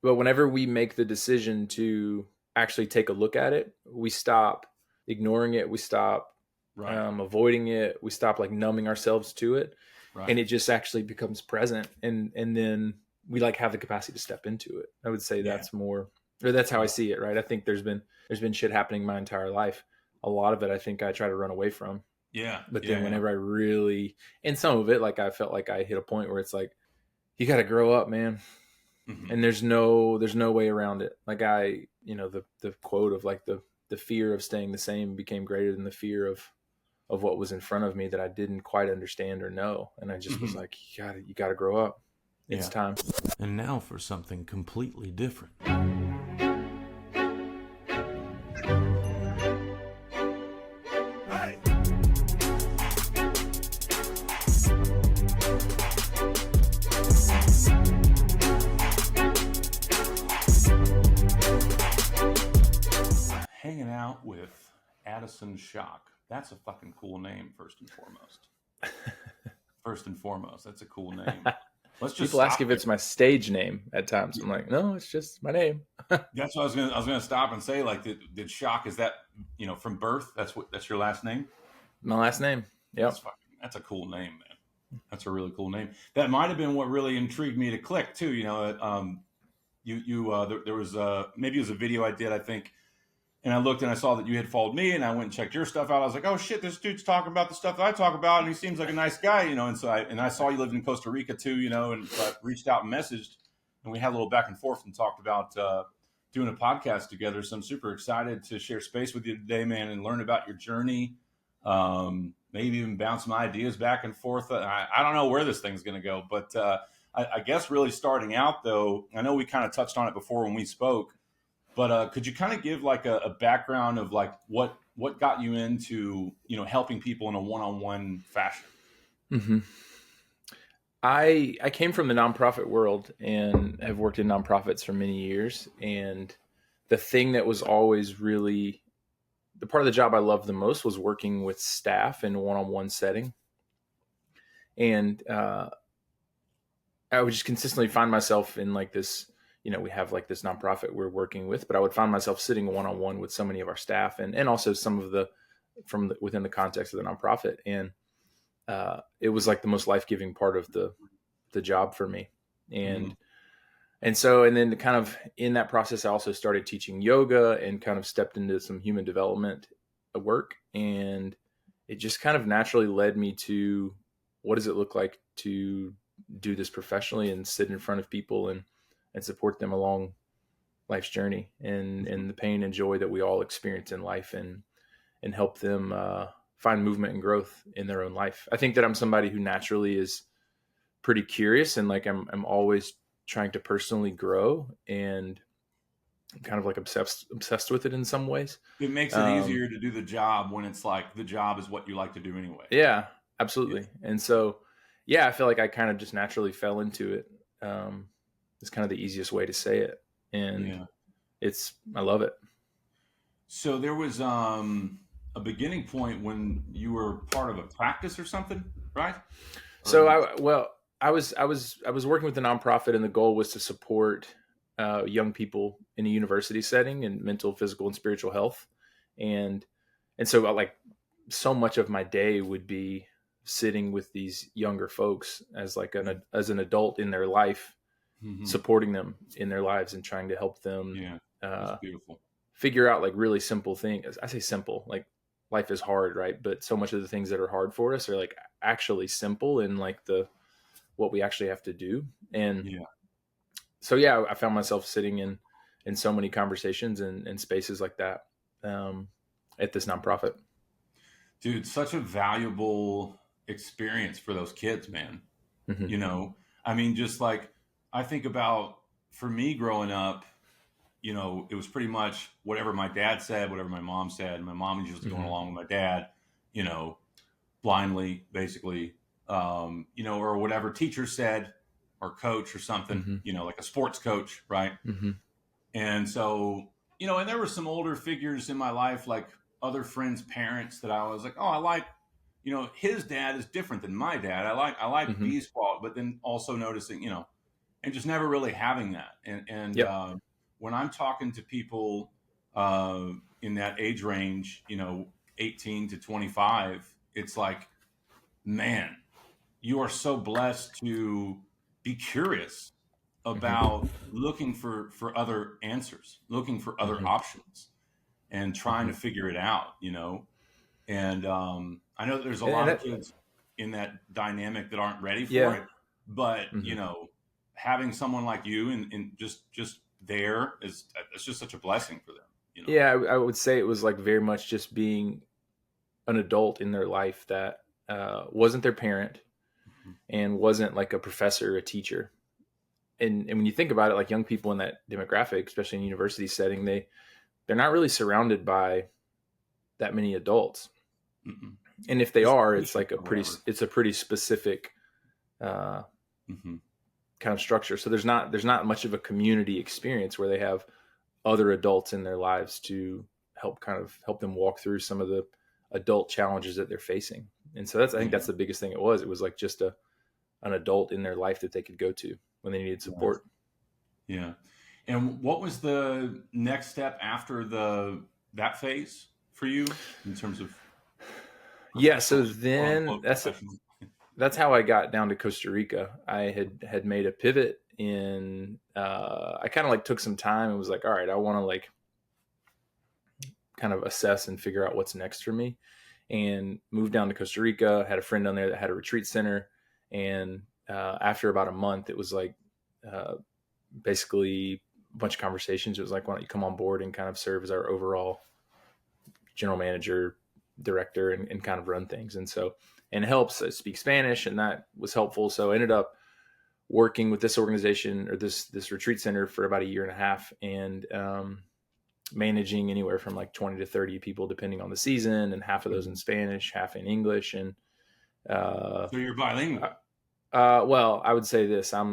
But whenever we make the decision to actually take a look at it, we stop ignoring it. We stop Right. avoiding it. We stop like numbing ourselves to it, and Right. it just actually becomes present. And then we like have the capacity to step into it. I would say Yeah. that's more, or that's how I Yeah. see it. Right. I think there's been shit happening my entire life. A lot of it, I think I try to run away from. Yeah. But then Yeah. whenever I really, and some of it, like I felt like I hit a point where it's like, you got to grow up, man. Hmm. And there's no way around it. Like the quote of like the fear of staying the same became greater than the fear of what was in front of me that I didn't quite understand or know. And I just was Hmm. like, you gotta grow up. It's Yeah. time. And now for something completely different. Hanging out with Addison Shock. That's a fucking cool name, first and foremost. First and foremost, that's a cool name. Let's just People ask stop if there. it's my stage name at times. I'm like, no, it's just my name. That's what I was gonna stop and say. Like, did Shock, is that, from birth? That's your last name? My last name. Yep. That's a cool name, man. That's a really cool name. That might have been what really intrigued me to click too. There was maybe it was a video I did, I think, and I looked and I saw that you had followed me, and I went and checked your stuff out. I was like, oh shit, this dude's talking about the stuff that I talk about, and he seems like a nice guy, And so I saw you lived in Costa Rica too, and so I reached out and messaged, and we had a little back and forth and talked about doing a podcast together. So I'm super excited to share space with you today, man, and learn about your journey. Maybe even bounce some ideas back and forth. I don't know where this thing's going to go, but I guess really starting out though, I know we kind of touched on it before when we spoke, but could you kind of give like a background of like what got you into helping people in a one-on-one fashion? Mm-hmm. I came from the nonprofit world and have worked in nonprofits for many years. And the thing that was always really the part of the job I loved the most was working with staff in a one-on-one setting. And I would just consistently find myself in like this, we have like this nonprofit we're working with, but I would find myself sitting one-on-one with so many of our staff and also some of within the context of the nonprofit. And it was like the most life-giving part of the job for me. Mm-hmm. And then kind of in that process, I also started teaching yoga and kind of stepped into some human development work. And it just kind of naturally led me to what does it look like to do this professionally and sit in front of people and support them along life's journey and the pain and joy that we all experience in life and help them find movement and growth in their own life. I think that I'm somebody who naturally is pretty curious and like I'm always trying to personally grow and I'm kind of like obsessed with it in some ways. It makes it easier to do the job when it's like the job is what you like to do anyway. Yeah, absolutely. Yeah. And so, yeah, I feel like I kind of just naturally fell into it. It's kind of the easiest way to say it. And I love it. So there was a beginning point when you were part of a practice or something, right? So I was working with a nonprofit, and the goal was to support young people in a university setting in mental, physical, and spiritual health. And so like so much of my day would be sitting with these younger folks as like as an adult in their life, Mm-hmm. supporting them in their lives and trying to help them That's beautiful. figure out like really simple things. I say simple, like life is hard, right? But so much of the things that are hard for us are like actually simple in like what we actually have to do. And so, yeah, I found myself sitting in so many conversations and spaces like that at this nonprofit. Dude, such a valuable experience for those kids, man. Mm-hmm. I mean, just like I think about for me growing up, it was pretty much whatever my dad said, whatever my mom said. My mom was just going along with my dad, blindly, basically, or whatever teacher said or coach or something, like a sports coach, right? Mm-hmm. And so, and there were some older figures in my life, like other friends' parents that I was like, oh, I like, his dad is different than my dad. I like these qualities, but then also noticing, and just never really having that. And Yep. when I'm talking to people in that age range, 18 to 25, it's like, man, you are so blessed to be curious Hmm. about looking for other answers, looking for other Hmm. options, and trying Hmm. to figure it out. And I know that there's a And lot of that, kids in that dynamic that aren't ready for yeah. it, but Hmm. having someone like you and just there is it's just such a blessing for them. Yeah, I would say it was like very much just being an adult in their life that wasn't their parent Mhm. and wasn't like a professor or a teacher. And when you think about it, like young people in that demographic, especially in university setting, they're not really surrounded by that many adults. Mm-mm. And if they Just are, it's patience like or whatever. it's a pretty specific uh, Hmm. kind of structure. So there's not much of a community experience where they have other adults in their lives to help them walk through some of the adult challenges that they're facing. And so I think Yeah. that's the biggest thing. It was like just an adult in their life that they could go to when they needed Right. support. Yeah. And what was the next step after that phase for you in terms of Yeah. professional, So quote then unquote professional? that's how I got down to Costa Rica. I had made a pivot in. I kind of like took some time and was like, all right, I want to like kind of assess and figure out what's next for me, and moved down to Costa Rica. Had a friend down there that had a retreat center, and after about a month, it was like uh, basically a bunch of conversations. It was like, why don't you come on board and kind of serve as our overall general manager, director, and kind of run things. And so, and helps speak Spanish, and that was helpful. So I ended up working with this organization or this retreat center for about a year and a half, and managing anywhere from like 20 to 30 people depending on the season, and half of those in Mhm. Spanish, half in English. And uh, So you're bilingual. well, I would say this: I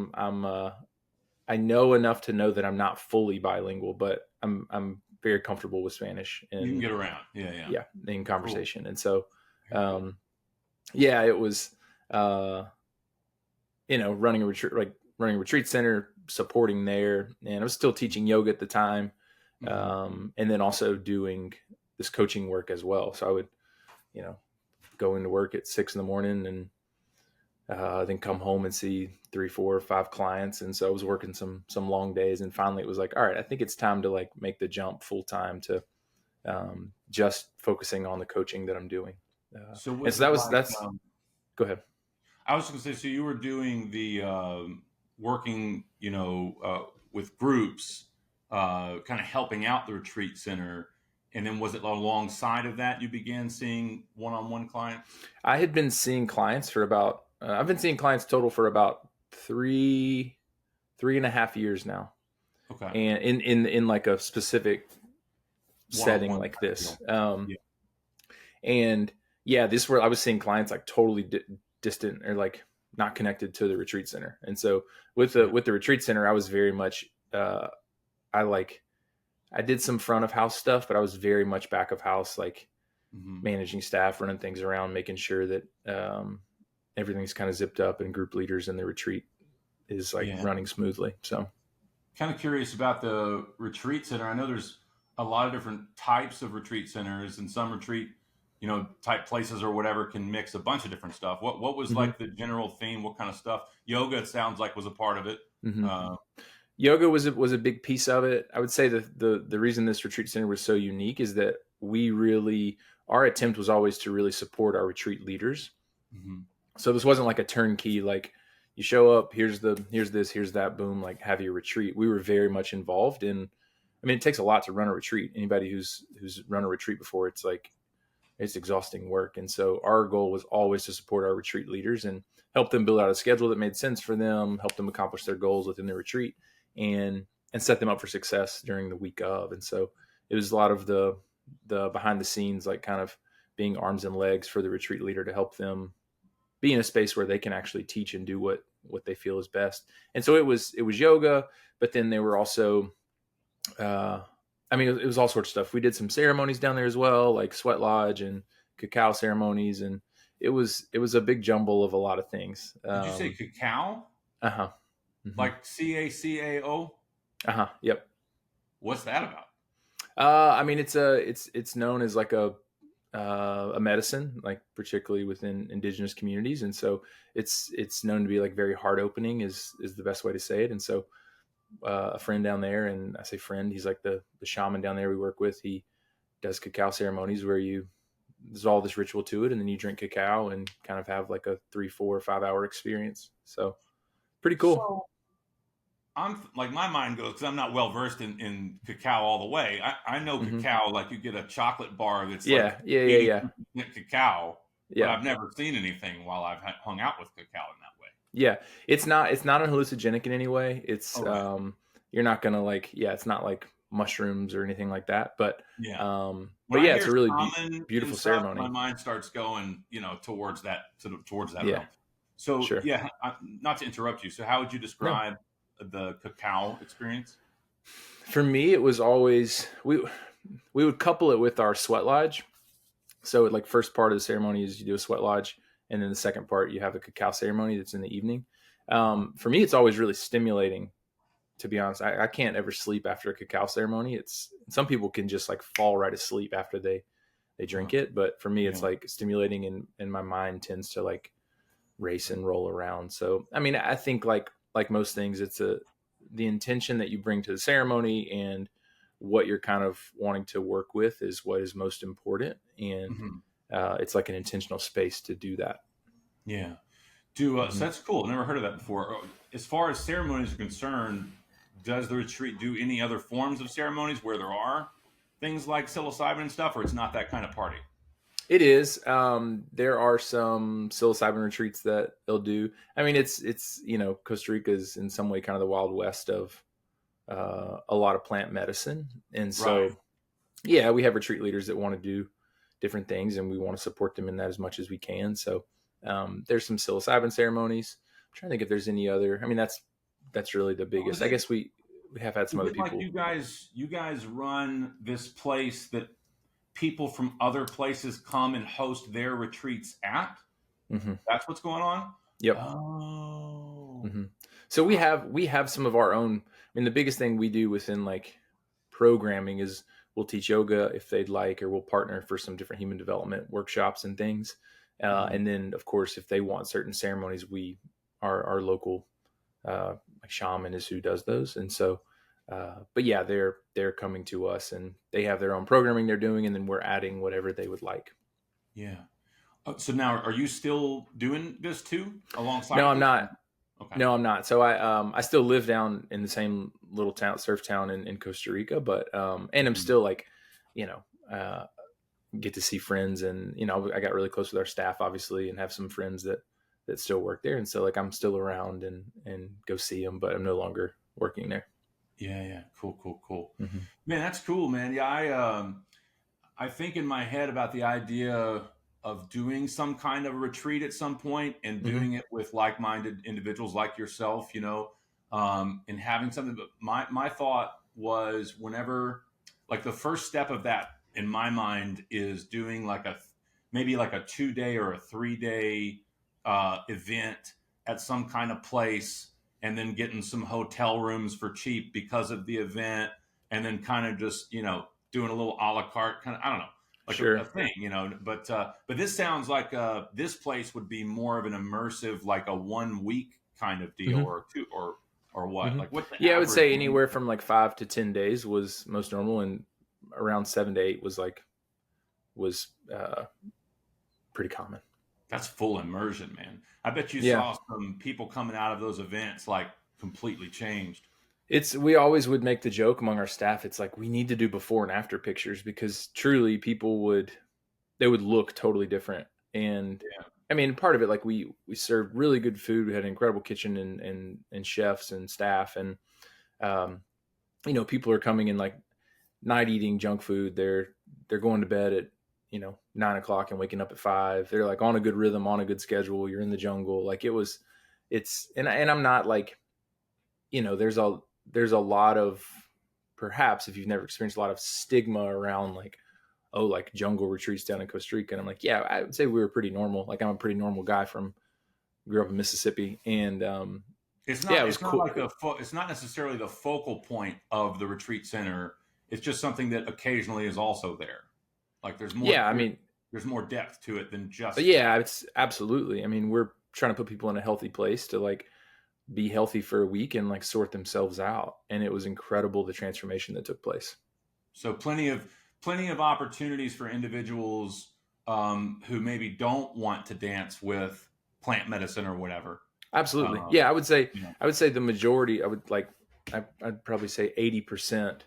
know enough to know that I'm not fully bilingual, but I'm very comfortable with Spanish You can and get around. Yeah, yeah. yeah, in Cool. conversation. And so Very cool. um, yeah, it was uh, running a retreat center, supporting there, and I was still teaching yoga at the time, Hmm. and then also doing this coaching work as well. So I would, you know, go into work at 6 in the morning and then come home and see 3, 4, 5 clients. And so I was working some long days, and finally it was like, all right, I think it's time to like make the jump full time to just focusing on the coaching that I'm doing. So And was so that it was like that's go ahead. I was going to say? So you were doing the working, with groups, kind of helping out the retreat center, and then was it alongside of that you began seeing one-on-one clients? I had been seeing clients for about I've been seeing clients total for about 3.5 years now, Okay, and in like a specific setting one-on-one like type this. deal. Yeah. And yeah, this where I was seeing clients like totally distant or like not connected to the retreat center. And so Yeah. with the retreat center, I was very much I like I did some front of house stuff, but I was very much back of house, like Hmm. managing staff, running things around, making sure that everything's kind of zipped up and group leaders in the retreat is like Yeah. running smoothly. So Kind of curious about the retreat center. I know there's a lot of different types of retreat centers, and some retreat, type places or whatever can mix a bunch of different stuff. What was mm-hmm, like the general theme? What kind of stuff? Yoga, it sounds like, was a part of it. mm-hmm. Uh, Yoga was a big piece of it. I would say that the reason this retreat center was so unique is that we really our attempt was always to really support our retreat leaders. mhm. So this wasn't like a turnkey, like you show up, here's this, here's that, boom, like have your retreat. We were very much involved in. I mean, it takes a lot to run a retreat. Anybody who's run a retreat before, it's like it's exhausting work. And so our goal was always to support our retreat leaders and help them build out a schedule that made sense for them, help them accomplish their goals within the retreat, and set them up for success during the week of. And so it was a lot of the behind the scenes, like kind of being arms and legs for the retreat leader to help them be in a space where they can actually teach and do what they feel is best. And so it was yoga, but then they were also uh, I mean, it was all sorts of stuff. We did some ceremonies down there as well, like sweat lodge and cacao ceremonies, and it was a big jumble of a lot of things. Did you say cacao? Uh huh. like CACAO. Yep. What's that about? I mean, it's known as like a medicine, like particularly within indigenous communities, and so it's known to be like very heart opening is the best way to say it. And so a friend down there, and I say friend, he's like the shaman down there we work with. He does cacao ceremonies where there's all this ritual to it, and then you drink cacao and kind of have like a 3, 4, 5 hour experience. So pretty cool. So I'm like, my mind goes, because I'm not well versed in cacao all the way. I know cacao, like you get a chocolate bar that's like Yeah. 80% cacao, but Yeah. I've never seen anything while I've hung out with cacao in that way. Yeah. It's not a hallucinogenic in any way. It's, Right. you're not going to like, it's not like mushrooms or anything like that. But, Yeah. but When I yeah, hear it's a really shaman and beautiful stuff, my ceremony. mind starts going, towards that Yeah, realm. So sure. yeah, not to interrupt you. So how would you No, describe the cacao experience? for me, it was always, we would couple it with our sweat lodge. So like first part of the ceremony is you do a sweat lodge, and then the second part you have a cacao ceremony that's in the evening. For me, it's always really stimulating. To be honest, I can't ever sleep after a cacao ceremony. It's some people can just like fall right asleep after they drink it, but for me, it's Yeah. like stimulating, and my mind tends to like race and roll around. So I mean, I think like most things, it's the intention that you bring to the ceremony and what you're kind of wanting to work with is what is most important, and Mhm. it's like an intentional space to do that. Yeah. So Mm-hmm. that's cool. I've never heard of that before. As far as ceremonies are concerned, does the retreat do any other forms of ceremonies where there are things like psilocybin and stuff, or it's not that kind of party? It is. There are some psilocybin retreats that they'll do. I mean, it's Costa Rica is in some way kind of the Wild West of a lot of plant medicine, and Right. so yeah, we have retreat leaders that want to do different things, and we want to support them in that as much as we can. So there's some psilocybin ceremonies. I'm trying to think if there's any other. I mean, that's really the So biggest. I guess we have had some is other it like people. you guys run this place that people from other places come and host their retreats at? Hmm. That's what's going on? Yep. Oh. Hmm. So we have some of our own. I mean, the biggest thing we do within like programming is we'll teach yoga if they'd like, or we'll partner for some different human development workshops and things. Mhm. And then, of course, if they want certain ceremonies, our local like shaman is who does those. And so, but yeah, they're coming to us, and they have their own programming they're doing, and then we're adding whatever they would like. Yeah. So now, are you still doing this too alongside No, of I'm this? not. Okay. No, I'm not. So I still live down in the same little town, surf town in Costa Rica, but and I'm Mhm. still like, you know, get to see friends, and I got really close with our staff obviously, and have some friends that still work there, and so like I'm still around and go see them, but I'm no longer working there. Yeah, yeah. Cool, cool, cool. Hmm. Man, that's cool, man. Yeah, I think in my head about the idea of doing some kind of a retreat at some point and Hmm. doing it with like-minded individuals like yourself, and having something. But my thought was, whenever, like, the first step of that in my mind is doing like maybe like a 2 day or a 3 day event at some kind of place, and then getting some hotel rooms for cheap because of the event, and then kind of just doing a little a la carte kind of, I don't know, like a Sure. thing, but this sounds like this place would be more of an immersive, like a 1 week kind of deal, Hmm. or two, or what, Hmm. like what's the Yeah, I would average say length? anywhere from like 5 to 10 days was most normal, and around 7 to 8 was was pretty common. That's full immersion, man. I bet you Yeah. saw some people coming out of those events like completely changed. We always would make the joke among our staff. It's like we need to do before and after pictures, because truly people they would look totally different. And Yeah. I mean, part of it, like we served really good food. We had an incredible kitchen and chefs and staff, and um, people are coming in like not eating junk food. They're going to bed at 9 o'clock and waking up at 5. They're like on a good rhythm, on a good schedule. You're in the jungle, like it's and I'm not like there's a lot of, perhaps if you've never experienced, a lot of stigma around like, oh, like jungle retreats down in Costa Rica. And I'm like, yeah, I would say we were pretty normal. Like I'm a pretty normal guy grew up in Mississippi, and Yeah, it was it's not cool. like it's not necessarily the focal point of the retreat center. It's just something that occasionally is also there. Like Yeah, I mean, there's more depth to it than just yeah, that. it's absolutely. I mean, we're trying to put people in a healthy place to like be healthy for a week and like sort themselves out. And it was incredible the transformation that took place. So plenty of opportunities for individuals who maybe don't want to dance with plant medicine or whatever. Absolutely. Um, Yeah, you know, I would say the majority, I'd probably say 80% okay.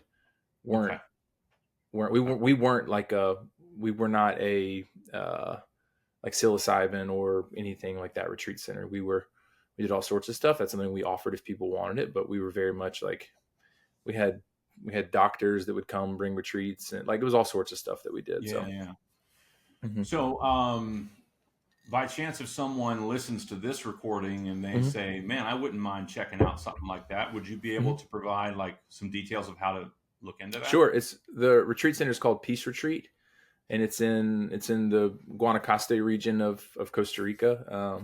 weren't weren't Okay. we weren't like we were not a like psilocybin or anything like that retreat center. We did all sorts of stuff. That's something we offered if people wanted it, but we were very much like we had we had doctors that would come bring retreats, and like it was all sorts of stuff that we did. Yeah, So yeah. mm-hmm. So, by chance, if someone listens to this recording and they Mm-hmm. say, "Man, I wouldn't mind checking out something like that," would you be able Mm-hmm. to provide like some details of how to look into that? Sure. It's the retreat center is called Peace Retreat, and it's in the Guanacaste region of Costa Rica,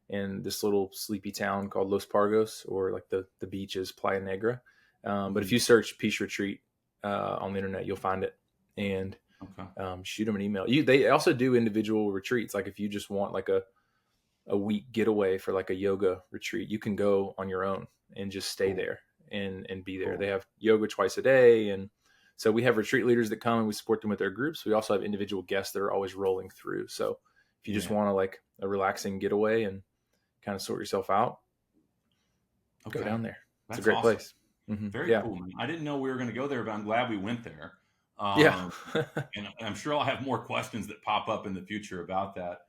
in this little sleepy town called Los Pargos, or like the beach is Playa Negra. But if Mhm. you search Peace Retreat on the internet, you'll find it, and Okay. shoot them an email. They also do individual retreats. Like if you just want like a week getaway for like a yoga retreat, you can go on your own and just stay Cool. there and be there. Cool. They have yoga twice a day, and so we have retreat leaders that come and we support them with their groups. We also have individual guests that are always rolling through. So if you just Yeah. want to like a relaxing getaway and kind of sort yourself out, go Okay. down there. It's a That's great awesome. place. Mm-hmm. Very Yeah. cool, man. I didn't know we were going to go there, but I'm glad we went there. Yeah. Um, and I'm sure I'll have more questions that pop up in the future about that.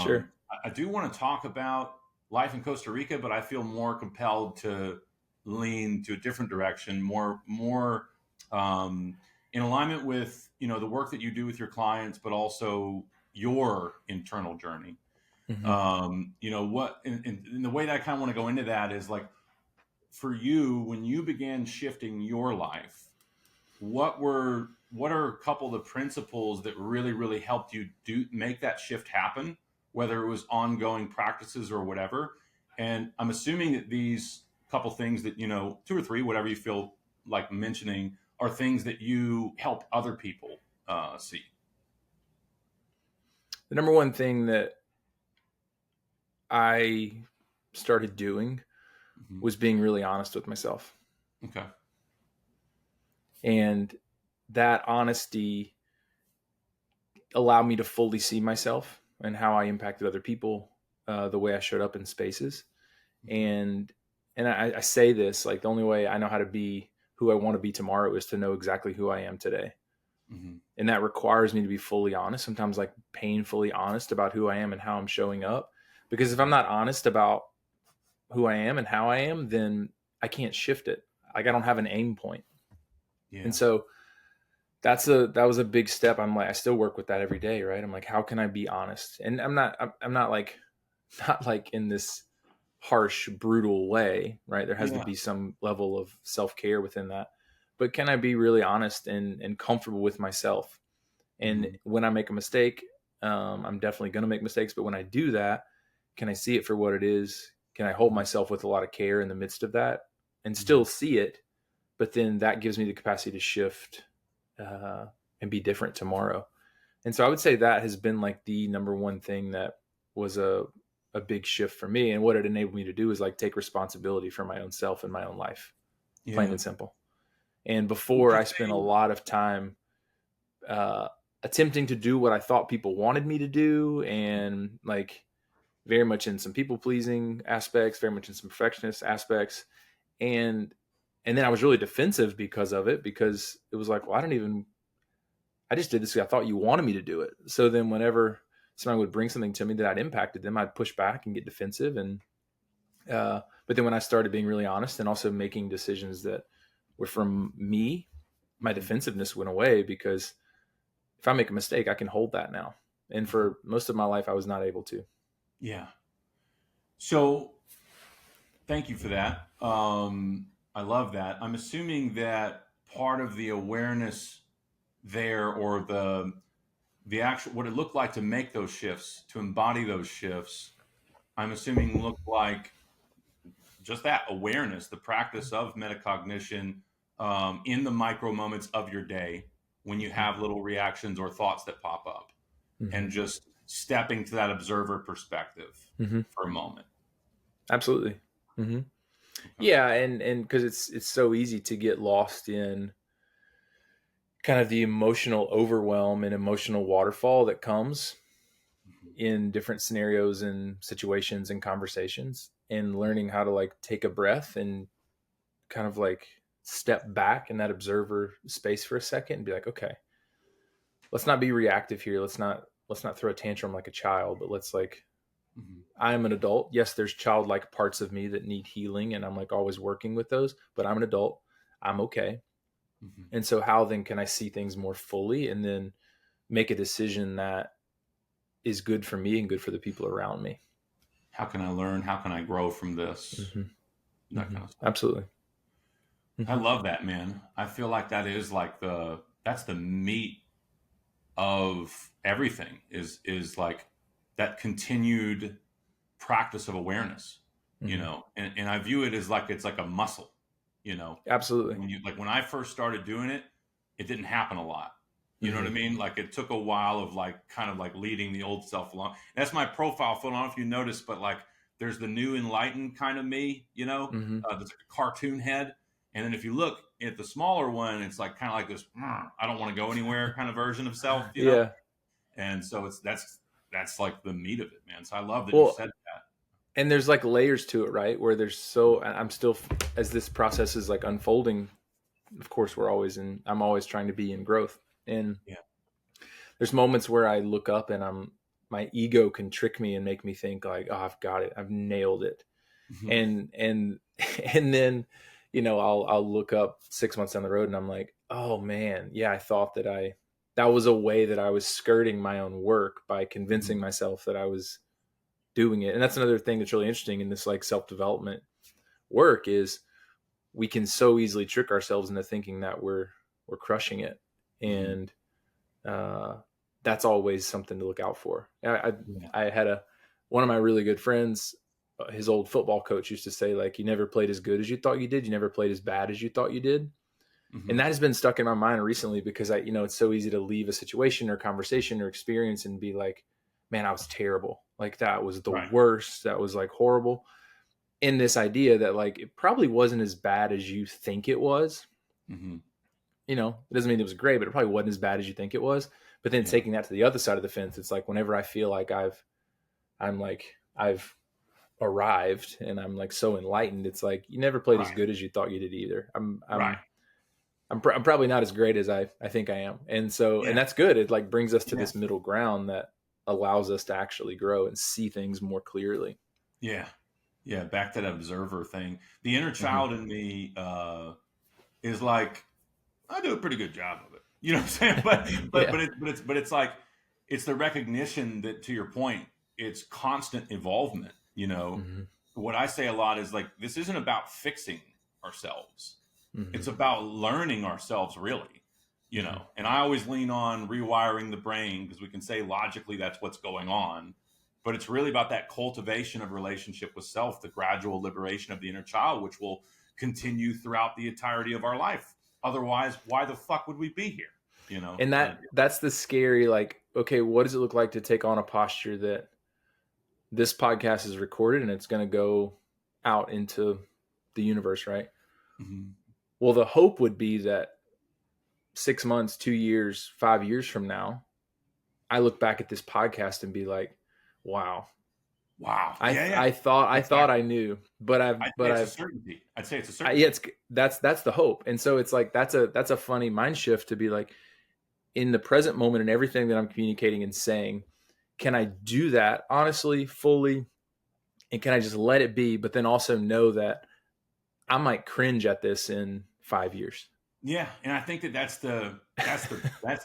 Sure. I do want to talk about life in Costa Rica, but I feel more compelled to lean to a different direction, more in alignment with the work that you do with your clients, but also your internal journey. Mm-hmm. What in the way that I kind of want to go into that is like for you when you began shifting your life what are a couple of the principles that really helped you do make that shift happen, whether it was ongoing practices or whatever? And I'm assuming that these couple things that two or three, whatever you feel like mentioning, are things that you help other people see. The number one thing that I started doing Mm-hmm. was being really honest with myself. Okay. And that honesty allowed me to fully see myself and how I impacted other people, the way I showed up in spaces. And I say this like the only way I know how to be who I want to be tomorrow is to know exactly who I am today. Mm-hmm. And that requires me to be fully honest, sometimes like painfully honest about who I am and how I'm showing up. Because if I'm not honest about who I am and how I am, then I can't shift it. Like I don't have an aim point. Yeah. And so that was a big step. I'm like, I still work with that every day, right? I'm like, how can I be honest? And I'm not like, not like in this harsh, brutal way, right? There has to Yeah. be some level of self-care within that. But can I be really honest and comfortable with myself? And Mm-hmm. when I make a mistake, I'm definitely going to make mistakes. But when I do that, can I see it for what it is? Can I hold myself with a lot of care in the midst of that and Mm-hmm. still see it? But then that gives me the capacity to shift and be different tomorrow. And so I would say that has been like the number one thing that was a big shift for me. And what it enabled me to do is like take responsibility for my own self and my own life, plain Yeah. and simple. And Would before you I spent a say? lot of time uh, attempting to do what I thought people wanted me to do, and like very much in some people pleasing aspects, very much in some perfectionist aspects, and then I was really defensive because of it, because it was like, well, I just did this because I thought you wanted me to do it. So then whenever somebody would bring something to me that I'd impacted them, I'd push back and get defensive. And but then when I started being really honest and also making decisions that were from me, my Mm-hmm. defensiveness went away, because if I make a mistake, I can hold that now. And Mm-hmm. for most of my life, I was not able to. Yeah. So thank you for that. I love that. I'm assuming that part of the awareness there, or the actual what it looked like to make those shifts, to embody those shifts, I'm assuming looked like just that awareness, the practice of metacognition in the micro moments of your day when you have little reactions or thoughts that pop up, and just stepping to that observer perspective for a moment. Absolutely. Yeah, and because it's so easy to get lost in kind of the emotional overwhelm and emotional waterfall that comes in different scenarios and situations and conversations, and learning how to like take a breath and kind of like step back in that observer space for a second and be like, okay, let's not be reactive here. Let's not throw a tantrum like a child, but let's like, I'm an adult. Yes, there's childlike parts of me that need healing, and I'm like always working with those, but I'm an adult. I'm okay. And so how then can I see things more fully and then make a decision that is good for me and good for the people around me? How can I learn? How can I grow from this? That kind of stuff. Absolutely. I love that, man. I feel like that is like that's the meat of everything is like that continued practice of awareness, you know, and I view it as like, it's like a muscle, you know. Absolutely. When I first started doing it, it didn't happen a lot. You know what I mean? Like it took a while of like kind of like leading the old self along. And that's my profile photo. I don't know if you noticed, but like there's the new enlightened kind of me, you know, there's like a cartoon head. And then if you look at the smaller one, it's like kind of like this, I don't want to go anywhere kind of version of self, you know? And so that's like the meat of it, man. So I love that you said that. And there's like layers to it, right? Where I'm still, as this process is like unfolding, of course, I'm always trying to be in growth. And there's moments where I look up and my ego can trick me and make me think like, oh, I've got it. I've nailed it. And then, you know, I'll look up 6 months down the road and I'm like, oh man, yeah, I thought that was a way that I was skirting my own work by convincing myself that I was doing it. And that's another thing that's really interesting in this like self-development work is we can so easily trick ourselves into thinking that we're crushing it. And that's always something to look out for. I had one of my really good friends, his old football coach used to say, like, you never played as good as you thought you did. You never played as bad as you thought you did. And that has been stuck in my mind recently because it's so easy to leave a situation or conversation or experience and be like, man, I was terrible. Like that was the worst. That was like horrible. In this idea that like, it probably wasn't as bad as you think it was. You know, it doesn't mean it was great, but it probably wasn't as bad as you think it was. But then taking that to the other side of the fence, it's like whenever I feel like I've arrived and I'm like so enlightened, it's like you never played as good as you thought you did either. I'm probably not as great as I think I am. And so, and that's good. It like brings us to this middle ground that allows us to actually grow and see things more clearly. Yeah. Yeah. Back to that observer thing. The inner child in me is like, I do a pretty good job of it. You know what I'm saying? But it's like, it's the recognition that, to your point, it's constant involvement. You know, what I say a lot is like, this isn't about fixing ourselves. It's about learning ourselves, really, you know, and I always lean on rewiring the brain because we can say logically that's what's going on, but it's really about that cultivation of relationship with self, the gradual liberation of the inner child, which will continue throughout the entirety of our life. Otherwise, why the fuck would we be here? You know, and that's the scary, like, okay, what does it look like to take on a posture that this podcast is recorded and it's going to go out into the universe, right? Well, the hope would be that 6 months, 2 years, 5 years from now, I look back at this podcast and be like, wow. I thought I knew, but I'd say it's a certainty. That's the hope. And so it's like, that's a funny mind shift to be like, in the present moment and everything that I'm communicating and saying, can I do that honestly, fully? And can I just let it be? But then also know that I might cringe at this in 5 years. Yeah. And I think that's the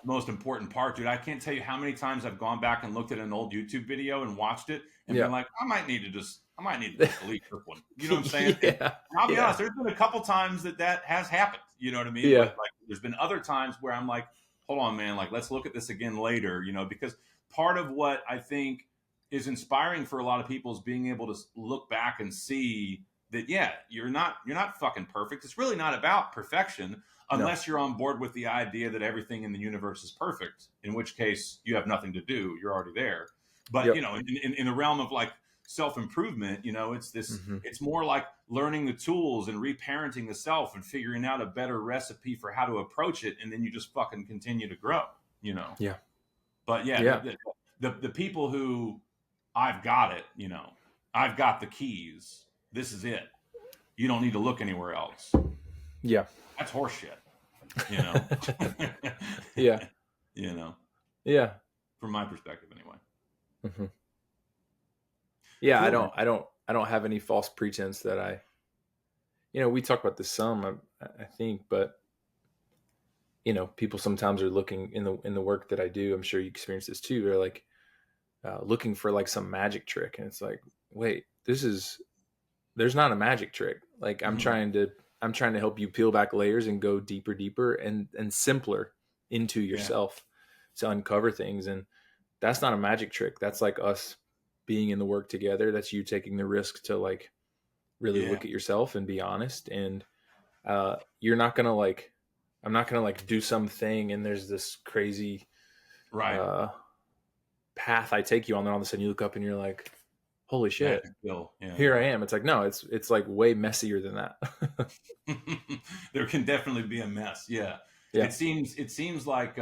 most important part, dude. I can't tell you how many times I've gone back and looked at an old YouTube video and watched it and been like, I might need to delete this one. You know what I'm saying? And I'll be honest, there's been a couple times that has happened. You know what I mean? Yeah. But like, there's been other times where I'm like, hold on, man, like, let's look at this again later, you know, because part of what I think is inspiring for a lot of people is being able to look back and see that, yeah, you're not fucking perfect. It's really not about perfection No. unless you're on board with the idea that everything in the universe is perfect, in which case you have nothing to do. You're already there. But, Yep. in the realm of like self-improvement, it's this, it's more like learning the tools and reparenting the self and figuring out a better recipe for how to approach it. And then you just fucking continue to grow, Yeah. But yeah, Yeah. the people who I've got it, I've got the keys. This is it. You don't need to look anywhere else. Yeah. That's horseshit, Yeah. Yeah. From my perspective anyway. Yeah. Cool. I don't have any false pretense that we talk about this some, I think, but people sometimes are looking in the work that I do. I'm sure you experience this too. They're like looking for like some magic trick, and it's like, wait, there's not a magic trick. Like I'm trying to help you peel back layers and go deeper and simpler into yourself to uncover things. And that's not a magic trick. That's like us being in the work together. That's you taking the risk to like really look at yourself and be honest. And you're not gonna like, I'm not gonna like do something and there's this crazy path I take you on, then all of a sudden you look up and you're like, holy shit, here I am. It's like, no, it's like way messier than that. There can definitely be a mess. Yeah. It seems like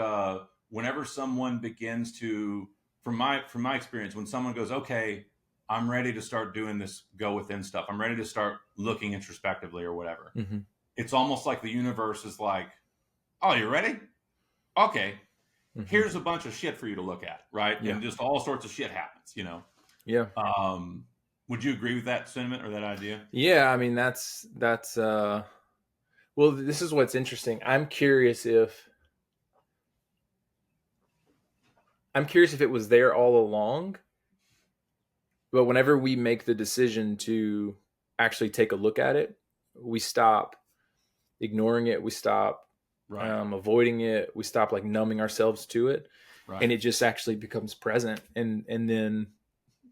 whenever someone begins to, from my experience, when someone goes, okay, I'm ready to start doing this go within stuff, I'm ready to start looking introspectively or whatever. It's almost like the universe is like, oh, you ready? Okay. Here's a bunch of shit for you to look at, right? And just all sorts of shit happens, Yeah. Would you agree with that sentiment or that idea? Yeah, I mean that's well, this is what's interesting. I'm curious if it was there all along, but whenever we make the decision to actually take a look at it, we stop ignoring it, we stop avoiding it, we stop like numbing ourselves to it, and it just actually becomes present, and then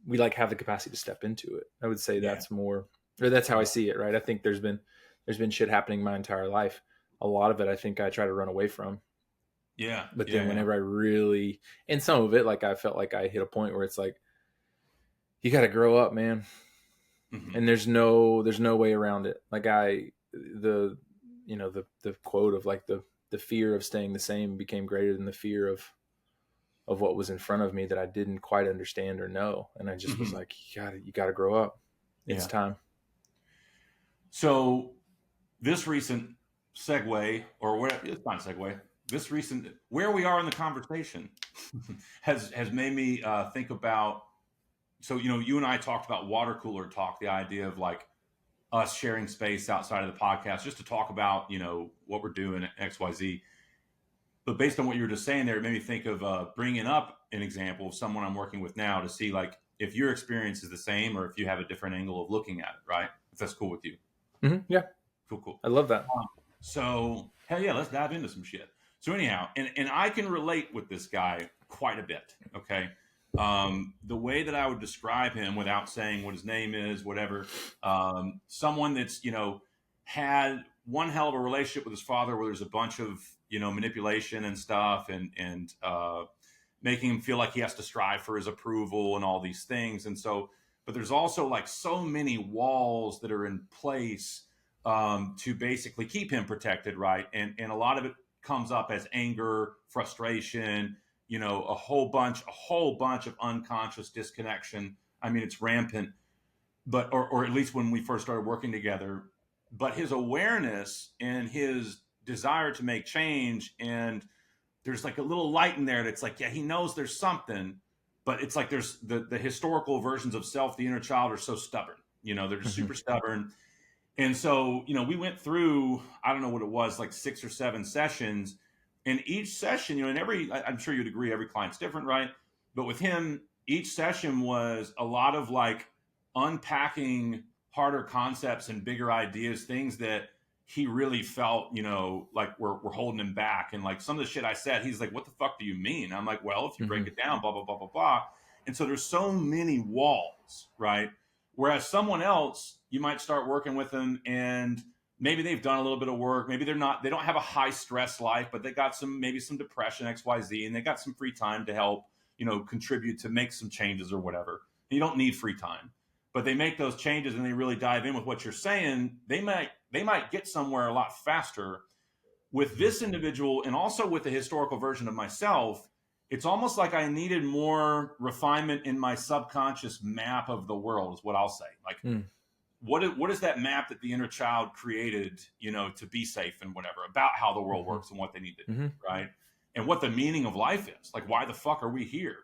we like have the capacity to step into it. I would say that's more, or that's how I see it. Right. I think there's been shit happening my entire life. A lot of it, I think I try to run away from. Yeah. But then whenever I really, and some of it, like I felt like I hit a point where it's like, you got to grow up, man. And there's no way around it. Like the quote of like the fear of staying the same became greater than the fear of what was in front of me that I didn't quite understand or know. And I just was like, you gotta grow up. It's time. So this recent segue, or where it's not a segue, where we are in the conversation has made me think about, so, you and I talked about water cooler talk, the idea of like us sharing space outside of the podcast, just to talk about, what we're doing at XYZ. But based on what you were just saying there, it made me think of bringing up an example of someone I'm working with now to see like if your experience is the same or if you have a different angle of looking at it, right? If that's cool with you. Yeah. Cool. I love that. So hell yeah, let's dive into some shit. So anyhow, and I can relate with this guy quite a bit. Okay. The way that I would describe him without saying what his name is, whatever, someone that's, had one hell of a relationship with his father where there's a bunch of, manipulation and stuff and making him feel like he has to strive for his approval and all these things. And so, but there's also like so many walls that are in place to basically keep him protected. Right. And a lot of it comes up as anger, frustration, a whole bunch of unconscious disconnection. I mean, it's rampant, but, or at least when we first started working together, but his awareness and his desire to make change, and there's like a little light in there that's like, yeah, he knows there's something, but it's like there's the historical versions of self, the inner child, are so stubborn, they're just super stubborn. And so, we went through, I don't know what it was, like 6 or 7 sessions, and each session, and I'm sure you'd agree, every client's different, right? But with him, each session was a lot of like unpacking harder concepts and bigger ideas, things that he really felt, like we're holding him back. And like some of the shit I said, he's like, what the fuck do you mean? I'm like, well, if you break it down, blah, blah, blah, blah, blah. And so there's so many walls, right? Whereas someone else, you might start working with them, and maybe they've done a little bit of work. Maybe they don't have a high stress life, but they got maybe some depression, XYZ, and they got some free time to help, contribute to make some changes or whatever. And you don't need free time, but they make those changes and they really dive in with what you're saying. They might get somewhere a lot faster. With this individual, and also with the historical version of myself, it's almost like I needed more refinement in my subconscious map of the world, is what I'll say. Like, what is that map that the inner child created, to be safe and whatever, about how the world works and what they need to do, right? And what the meaning of life is. Like, why the fuck are we here?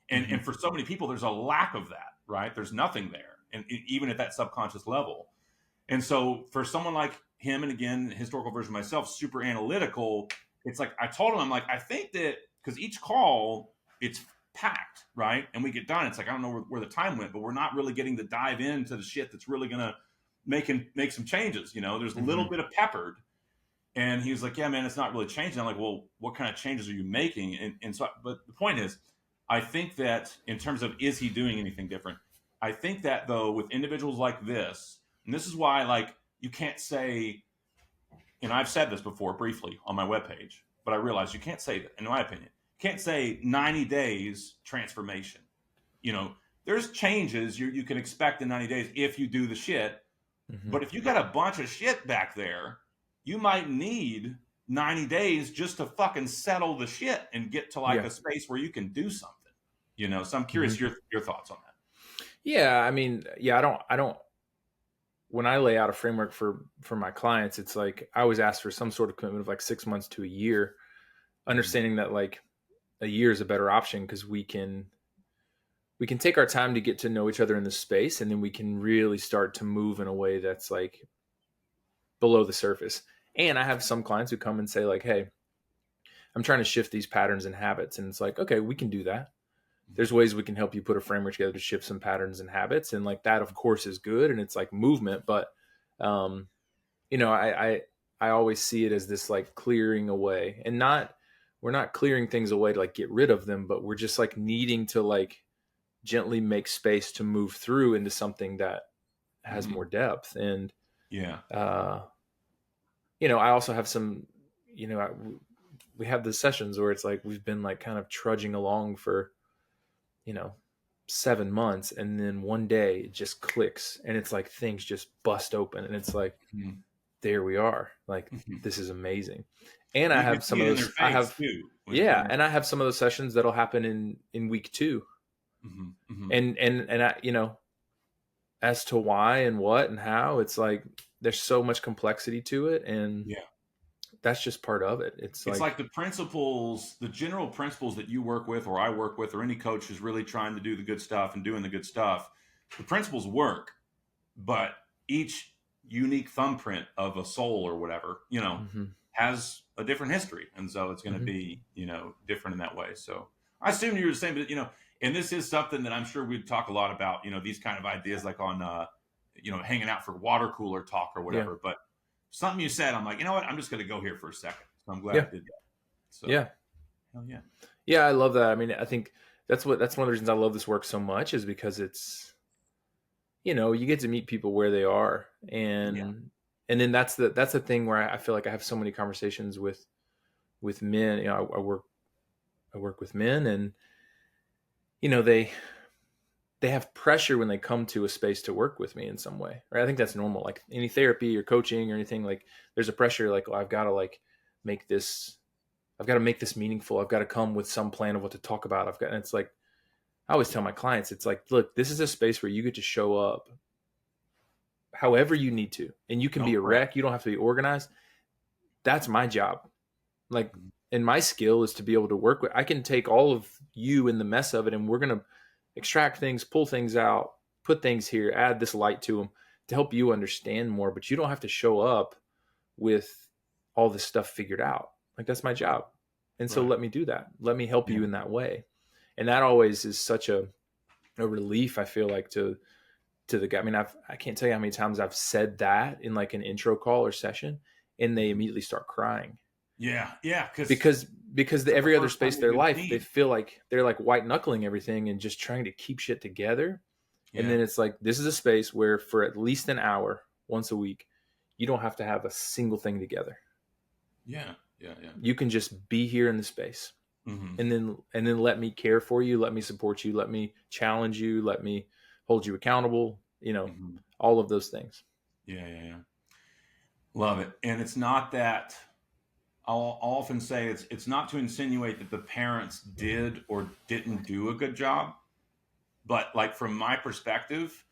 And for so many people, there's a lack of that, right? There's nothing there, and even at that subconscious level. And so for someone like him, and again, historical version of myself, super analytical, it's like, I told him, I'm like, I think that, because each call, it's packed, right? And we get done, it's like, I don't know where the time went, but we're not really getting to dive into the shit that's really going to make some changes. There's a little bit of peppered. And he was like, yeah, man, it's not really changing. I'm like, well, what kind of changes are you making? And so, but the point is, I think that in terms of, is he doing anything different? I think that, though, with individuals like this, and this is why, like, you can't say, and I've said this before briefly on my webpage, but I realize you can't say that, in my opinion, you can't say 90 days transformation. There's changes you can expect in 90 days if you do the shit. But if you got a bunch of shit back there, you might need 90 days just to fucking settle the shit and get to a space where you can do something. So I'm curious your thoughts on that. Yeah, I mean, I don't. When I lay out a framework for my clients, it's like I always ask for some sort of commitment of like 6 months to a year, understanding that like a year is a better option because we can take our time to get to know each other in this space, and then we can really start to move in a way that's like below the surface. And I have some clients who come and say like, hey, I'm trying to shift these patterns and habits. And it's like, okay, we can do that. There's ways we can help you put a framework together to shift some patterns and habits. And like that, of course, is good. And it's like movement. But, I always see it as this like clearing away, and we're not clearing things away to like get rid of them, but we're just like needing to like gently make space to move through into something that has more depth. And, I also have some, we have the sessions where it's like, we've been like kind of trudging along for, 7 months. And then one day it just clicks and it's like things just bust open. And it's like, there we are. Like, this is amazing. And I have some of those, and I have some of those sessions that'll happen in week 2. And I, as to why and what and how, it's like, there's so much complexity to it. And that's just part of it. It's like the principles, the general principles that you work with, or I work with, or any coach who's really trying to do the good stuff and doing the good stuff, the principles work, but each unique thumbprint of a soul or whatever, has a different history. And so it's going to be, different in that way. So I assume you were the same, but, and this is something that I'm sure we'd talk a lot about, these kind of ideas, like on, hanging out for water cooler talk or whatever. But something you said, I'm like, you know what? I'm just going to go here for a second. So I'm glad I did that. So, hell yeah. Yeah, I love that. I mean, I think that's one of the reasons I love this work so much, is because it's, you get to meet people where they are. And then that's the thing where I feel like I have so many conversations with men. I work with men, and, they have pressure when they come to a space to work with me in some way, right? I think that's normal. Like any therapy or coaching or anything, like there's a pressure, like, I've got to make this meaningful. I've got to come with some plan of what to talk about. And it's like, I always tell my clients, it's like, look, this is a space where you get to show up however you need to, and you can be a wreck. You don't have to be organized. That's my job. Like, and my skill is to be able to work with, I can take all of you in the mess of it, and we're going to extract things, pull things out, put things here, add this light to them to help you understand more. But you don't have to show up with all this stuff figured out. Like, that's my job. And so let me do that. Let me help you in that way. And that always is such a relief, I feel like, to the guy. I mean, I can't tell you how many times I've said that in like an intro call or session, and they immediately start crying. Yeah. Because every other space of their life, they feel like they're like white knuckling everything and just trying to keep shit together. And Yeah. then it's like, this is a space where for at least an hour once a week, you don't have to have a single thing together. Yeah. Yeah. Yeah. You can just be here in the space. Mm-hmm. And then let me care for you, let me support you, let me challenge you, let me hold you accountable, Mm-hmm. all of those things. Yeah. Yeah. Yeah. Love it. And it's not that I'll often say it's not to insinuate that the parents did or didn't do a good job, but like from my perspective,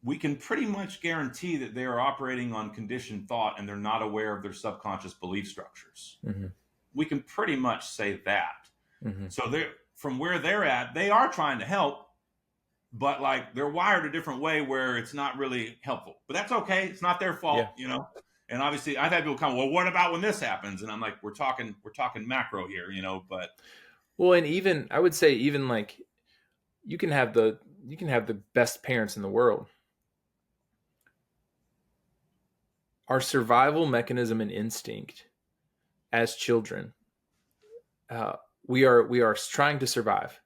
we can pretty much guarantee that they are operating on conditioned thought and they're not aware of their subconscious belief structures. Mm-hmm. We can pretty much say that. Mm-hmm. So they're from where they're at, they are trying to help, but like they're wired a different way where it's not really helpful. But that's okay. It's not their fault, Yeah. And obviously I've had people come, well, what about when this happens? And I'm like, we're talking macro here, but Well, and even I would say even like you can have the best parents in the world. Our survival mechanism and instinct as children, we are trying to survive.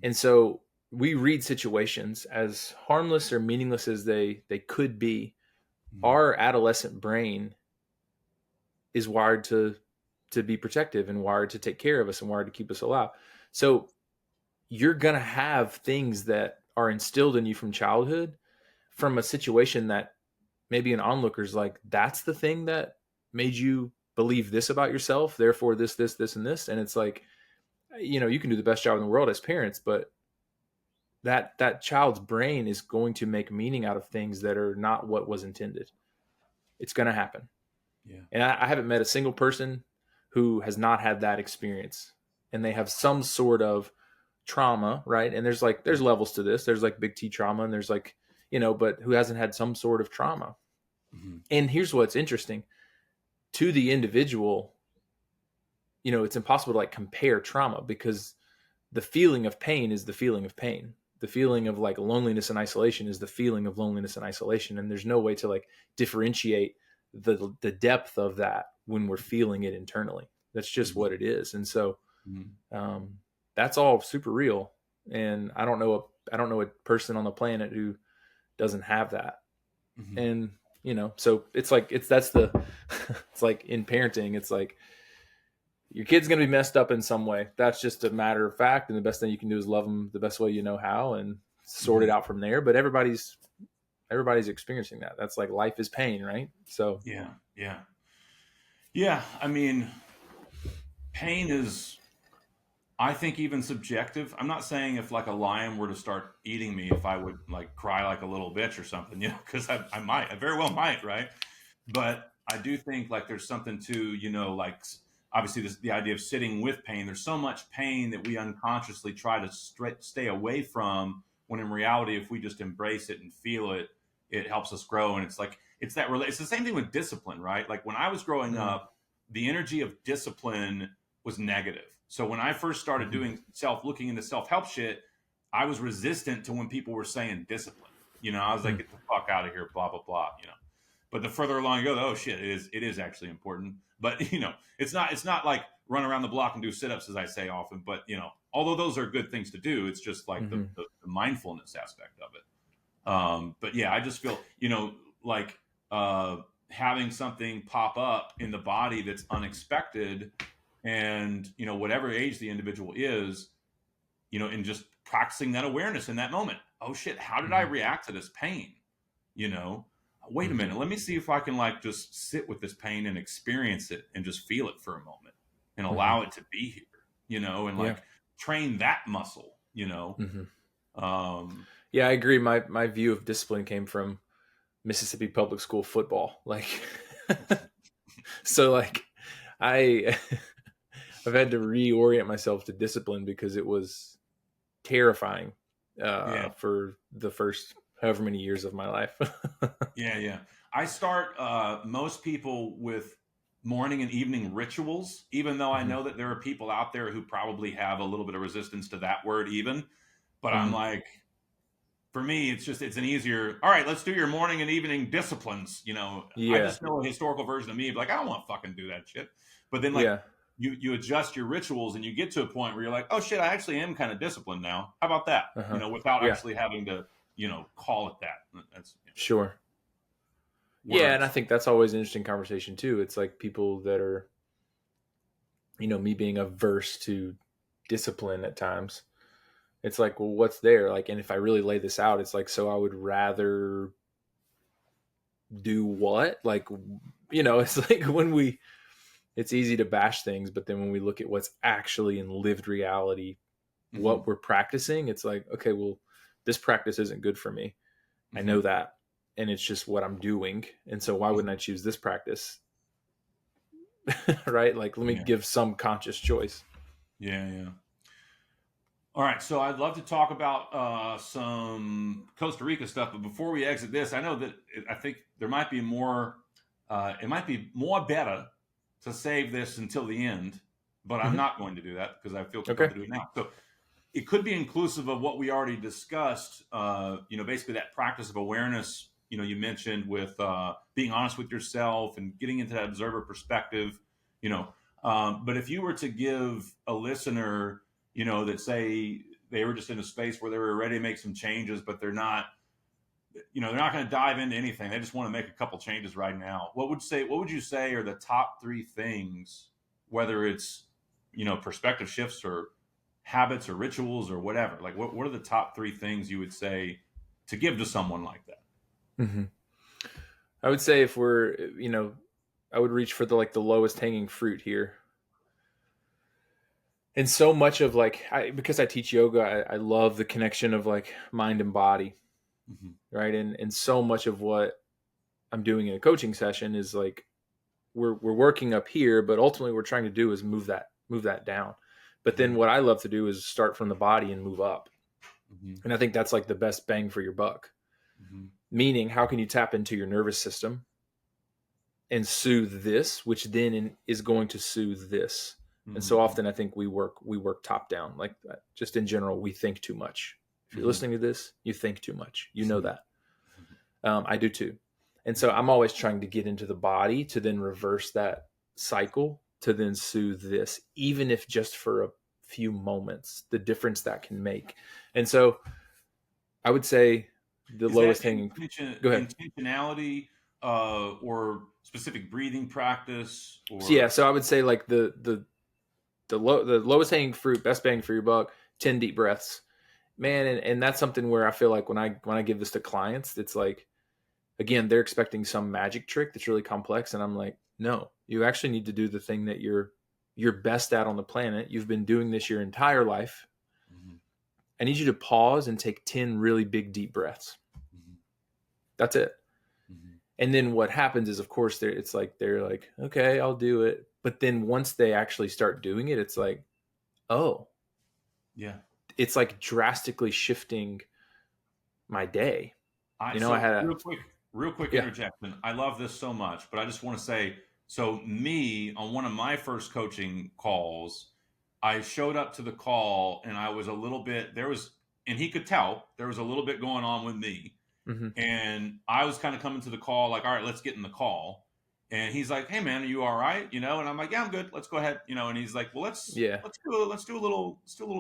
And so we read situations as harmless or meaningless as they could be. Our adolescent brain is wired to be protective and wired to take care of us and wired to keep us alive. So you're going to have things that are instilled in you from childhood, from a situation that maybe an onlooker's like, that's the thing that made you believe this about yourself, therefore this, and this. And it's like, you can do the best job in the world as parents, but that child's brain is going to make meaning out of things that are not what was intended. It's going to happen. Yeah. And I haven't met a single person who has not had that experience, and they have some sort of trauma, right? And there's levels to this. There's like big T trauma, and there's like, but who hasn't had some sort of trauma. Mm-hmm. And here's what's interesting to the individual, it's impossible to like compare trauma, because the feeling of pain is the feeling of pain. The feeling of like loneliness and isolation is the feeling of loneliness and isolation. And there's no way to like differentiate the depth of that when we're feeling it internally. That's just Mm-hmm. what it is. And so Mm-hmm. that's all super real. And I don't know a person on the planet who doesn't have that. Mm-hmm. And, so it's like, it's like in parenting, it's like, your kid's going to be messed up in some way. That's just a matter of fact. And the best thing you can do is love them the best way you know how and sort it out from there. But everybody's experiencing that. That's like life is pain, right? So Yeah. Yeah. Yeah. I mean, pain is, I think, even subjective. I'm not saying if like a lion were to start eating me, if I would like cry like a little bitch or something, because I very well might. Right. But I do think like there's something to, like, obviously the idea of sitting with pain. There's so much pain that we unconsciously try to stay away from, when in reality, if we just embrace it and feel it, it helps us grow. And it's like, it's the same thing with discipline, right? Like when I was growing up, the energy of discipline was negative. So when I first started doing looking into self-help shit, I was resistant to when people were saying discipline. I was like, get the fuck out of here, blah, blah, blah, But the further along you go, oh shit, it is actually important. But it's not like run around the block and do sit-ups, as I say often. But although those are good things to do, it's just like the mindfulness aspect of it. But yeah, I just feel like having something pop up in the body that's unexpected, and whatever age the individual is, and just practicing that awareness in that moment. Oh shit, how did I react to this pain? Wait a minute, let me see if I can like just sit with this pain and experience it and just feel it for a moment and allow it to be here, and like train that muscle, Yeah, I agree. My view of discipline came from Mississippi public school football. Like, so like I've had to reorient myself to discipline because it was terrifying for the first however many years of my life. Yeah. I start most people with morning and evening rituals, even though I know that there are people out there who probably have a little bit of resistance to that word even. But I'm like, for me, it's an easier, all right, let's do your morning and evening disciplines. I just know a historical version of me, like, I don't want to fucking do that shit. But then like you adjust your rituals and you get to a point where you're like, oh shit, I actually am kind of disciplined now. How about that? Without actually having to call it that. That's Sure. words. Yeah. And I think that's always an interesting conversation too. It's like people that are, me being averse to discipline at times. It's like, well, what's there? Like, and if I really lay this out, it's like, so I would rather do what? Like, it's like it's easy to bash things, but then when we look at what's actually in lived reality, what we're practicing, it's like, okay, well, this practice isn't good for me. I know that. And it's just what I'm doing. And so why wouldn't I choose this practice? Right? Like, let me give some conscious choice. Yeah. All right. So I'd love to talk about some Costa Rica stuff. But before we exit this, I know that I think there might be more, it might be more better to save this until the end, but I'm not going to do that because I feel compelled to do it now. So it could be inclusive of what we already discussed, basically that practice of awareness, you mentioned with being honest with yourself and getting into that observer perspective, but if you were to give a listener, that say they were just in a space where they were ready to make some changes, but they're not going to dive into anything. They just want to make a couple changes right now. What would you say are the top 3 things, whether it's, perspective shifts or habits or rituals or whatever? Like what are the top 3 things you would say to give to someone like that? I would say if we're, I would reach for the lowest hanging fruit here. And so much of because I teach yoga, I love the connection of mind and body. Right. And so much of what I'm doing in a coaching session is we're working up here, but ultimately what we're trying to do is move that down. But then what I love to do is start from the body and move up. And I think that's the best bang for your buck. Meaning, how can you tap into your nervous system and soothe this, which then is going to soothe this. And so often I think we work top down, just in general, we think too much. If you're listening to this, you think too much. You know that. I do too. And so I'm always trying to get into the body to then reverse that cycle, to then soothe this, even if just for a few moments, the difference that can make. And so I would say the lowest hanging. Go ahead. Intentionality or specific breathing practice? Or... So I would say the lowest hanging fruit, best bang for your buck, 10 deep breaths, man. And that's something where I feel like when I give this to clients, it's again, they're expecting some magic trick that's really complex. And I'm like, no, you actually need to do the thing that you're best at on the planet. You've been doing this your entire life. I need you to pause and take 10 really big, deep breaths. That's it. And then what happens is, of course, they're like, okay, I'll do it. But then once they actually start doing it, it's like, oh, yeah, it's drastically shifting my day. I had real quick interjection. I love this so much, but I just want to say, so me on one of my first coaching calls, I showed up to the call and I was a little bit, and he could tell there was a little bit going on with me. And I was kind of coming to the call, all right, let's get in the call. And he's like, hey man, are you all right? And I'm like, yeah, I'm good. Let's go ahead. And he's like, well, let's do a little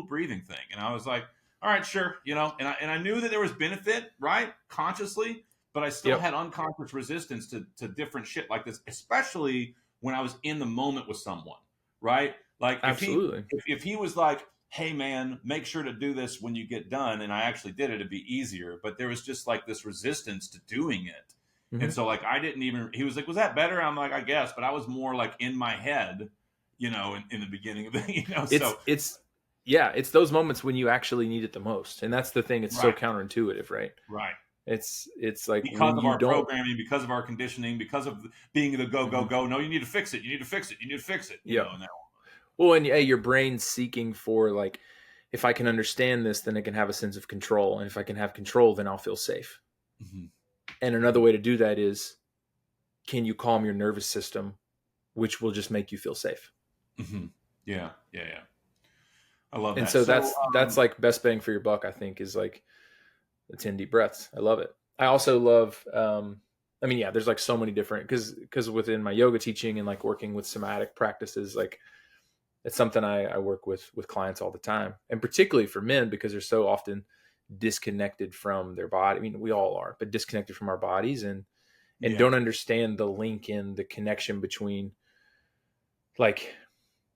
breathing thing. And I was like, all right, sure. And I knew that there was benefit, right? Consciously, but I still had unconscious resistance to different shit like this, especially when I was in the moment with someone, right? Absolutely. If he was like, hey man, make sure to do this when you get done. And I actually did it, it'd be easier. But there was just this resistance to doing it. And so I didn't even, he was like, was that better? I'm like, I guess, but I was more in my head, in the beginning of it, it's those moments when you actually need it the most. And that's the thing. It's so counterintuitive, right? Right. It's because of our programming, because of our conditioning, because of being the go. No, you need to fix it. You need to fix it. Yeah. Well, and your brain's seeking for if I can understand this, then I can have a sense of control. And if I can have control, then I'll feel safe. And another way to do that is, can you calm your nervous system, which will just make you feel safe? Yeah. I love that. And so that's best bang for your buck, I think, is the 10 deep breaths. I love it. I also love, there's so many different, because within my yoga teaching and working with somatic practices, it's something I work with clients all the time. And particularly for men, because they're so often disconnected from their body. I mean, we all are, but disconnected from our bodies, and Yeah. don't understand the link in the connection between like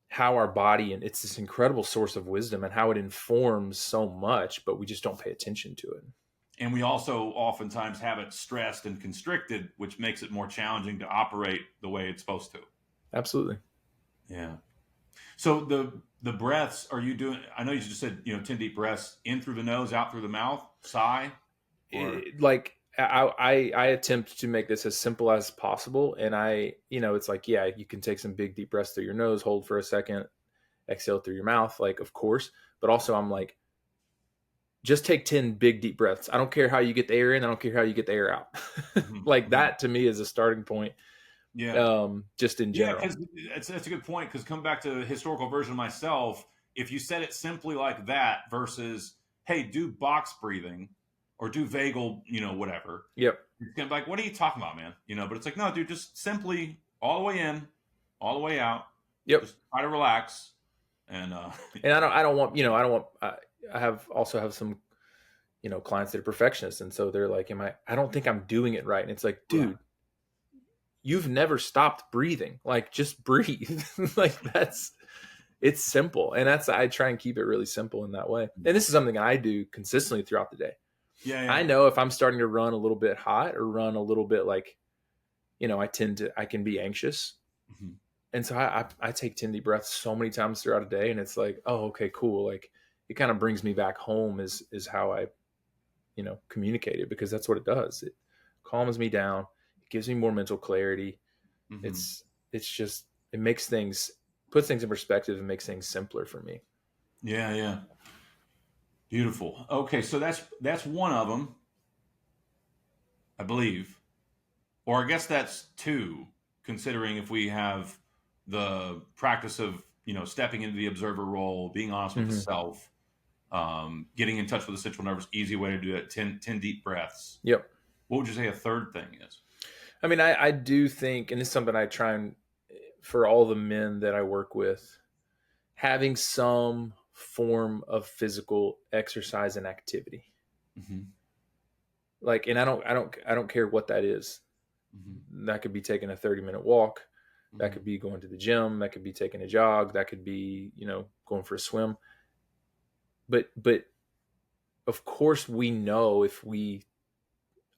how our body, and it's this incredible source of wisdom and how it informs so much, but we just don't pay attention to it. And we also oftentimes have it stressed and constricted, which makes it more challenging to operate the way it's supposed to. Absolutely. Yeah. So the breaths, are you doing, I know you just said, 10 deep breaths in through the nose, out through the mouth, sigh? Or... Like I attempt to make this as simple as possible. And it's like, yeah, you can take some big deep breaths through your nose, hold for a second, exhale through your mouth, like, of course. But also I'm like, just take 10 big deep breaths. I don't care how you get the air in. I don't care how you get the air out. Like that to me is a starting point. Yeah. Just in general. Yeah, because that's a good point. Because come back to a historical version of myself, if you said it simply like that versus, hey, do box breathing or do vagal, whatever. Yep. It's gonna be like, what are you talking about, man? But it's like, no, dude, just simply all the way in, all the way out. Yep. Just try to relax. And and I don't want, I also have some, clients that are perfectionists. And so they're like, I don't think I'm doing it right. And it's like, dude, you've never stopped breathing. Like, just breathe. Like it's simple. And I try and keep it really simple in that way. And this is something I do consistently throughout the day. Yeah. I know if I'm starting to run a little bit hot or run a little bit like, I can be anxious. Mm-hmm. And so I take 10 deep breaths so many times throughout a day. And it's like, oh, okay, cool. Like it kind of brings me back home is how I, communicate it, because that's what it does. It calms me down. It gives me more mental clarity. Mm-hmm. Puts things in perspective and makes things simpler for me. Yeah. Yeah. Beautiful. Okay. So that's one of them, I believe, or I guess that's two, considering if we have the practice of, stepping into the observer role, being honest with the self, getting in touch with the central nervous, easy way to do it, 10 deep breaths. Yep. What would you say a third thing is? I mean, I do think, and this is something I try and, for all the men that I work with, having some form of physical exercise and activity. Mm-hmm. Like, and I don't care what that is. Mm-hmm. That could be taking a 30-minute walk. Mm-hmm. That could be going to the gym. That could be taking a jog. That could be, going for a swim. But of course we know if we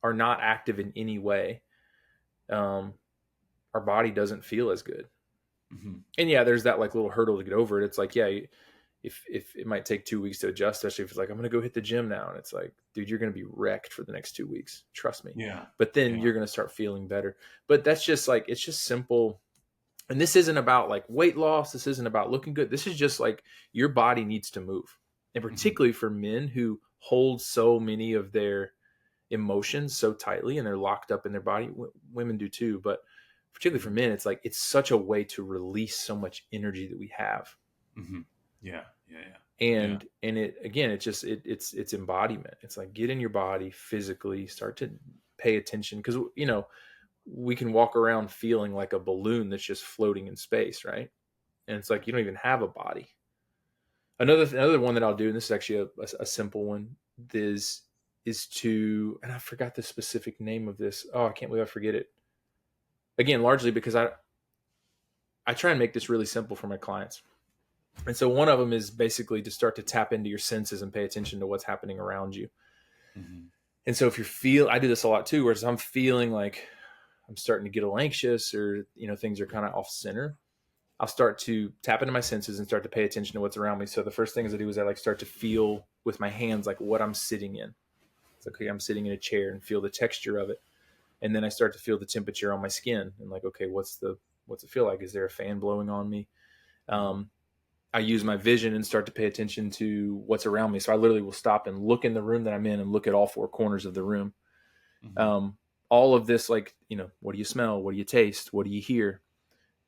are not active in any way, our body doesn't feel as good. Mm-hmm. And yeah, there's that like little hurdle to get over it. It's like, yeah, if it might take 2 weeks to adjust, especially if it's like, I'm going to go hit the gym now. And it's like, dude, you're going to be wrecked for the next 2 weeks. Trust me. Yeah. But then you're going to start feeling better. But that's just like, it's just simple. And this isn't about like weight loss. This isn't about looking good. This is just like your body needs to move. And particularly for men who hold so many of their emotions so tightly and they're locked up in their body. Women do too, but particularly for men, it's like, it's such a way to release so much energy that we have. Mm-hmm. Yeah. And it, again, it's embodiment. It's like, get in your body physically, start to pay attention. Cause we can walk around feeling like a balloon that's just floating in space. Right. And it's like, you don't even have a body. Another one that I'll do, and this is actually a simple one, is to, and I forgot the specific name of this. Oh, I can't believe I forget it. Again, largely because I try and make this really simple for my clients. And so one of them is basically to start to tap into your senses and pay attention to what's happening around you. Mm-hmm. And so if I do this a lot too, whereas I'm feeling like I'm starting to get a little anxious or, things are kind of off center, I'll start to tap into my senses and start to pay attention to what's around me. So the first thing I do is I start to feel with my hands, like what I'm sitting in. It's like, okay, I'm sitting in a chair and feel the texture of it. And then I start to feel the temperature on my skin and like, okay, what's it feel like? Is there a fan blowing on me? I use my vision and start to pay attention to what's around me. So I literally will stop and look in the room that I'm in and look at all four corners of the room. Mm-hmm. All of this, like, what do you smell? What do you taste? What do you hear?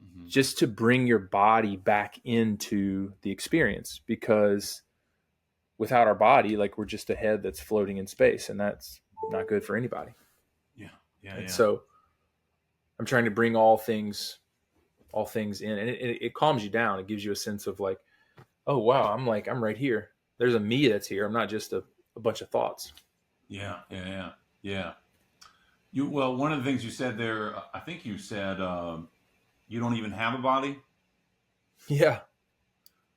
Mm-hmm. Just to bring your body back into the experience, because without our body, like, we're just a head that's floating in space, and that's not good for anybody. Yeah. So I'm trying to bring all things in, and it calms you down. It gives you a sense of like, oh wow, I'm right here. There's a me that's here. I'm not just a a bunch of thoughts. Yeah. Well, one of the things you said there, I think you said you don't even have a body, Yeah.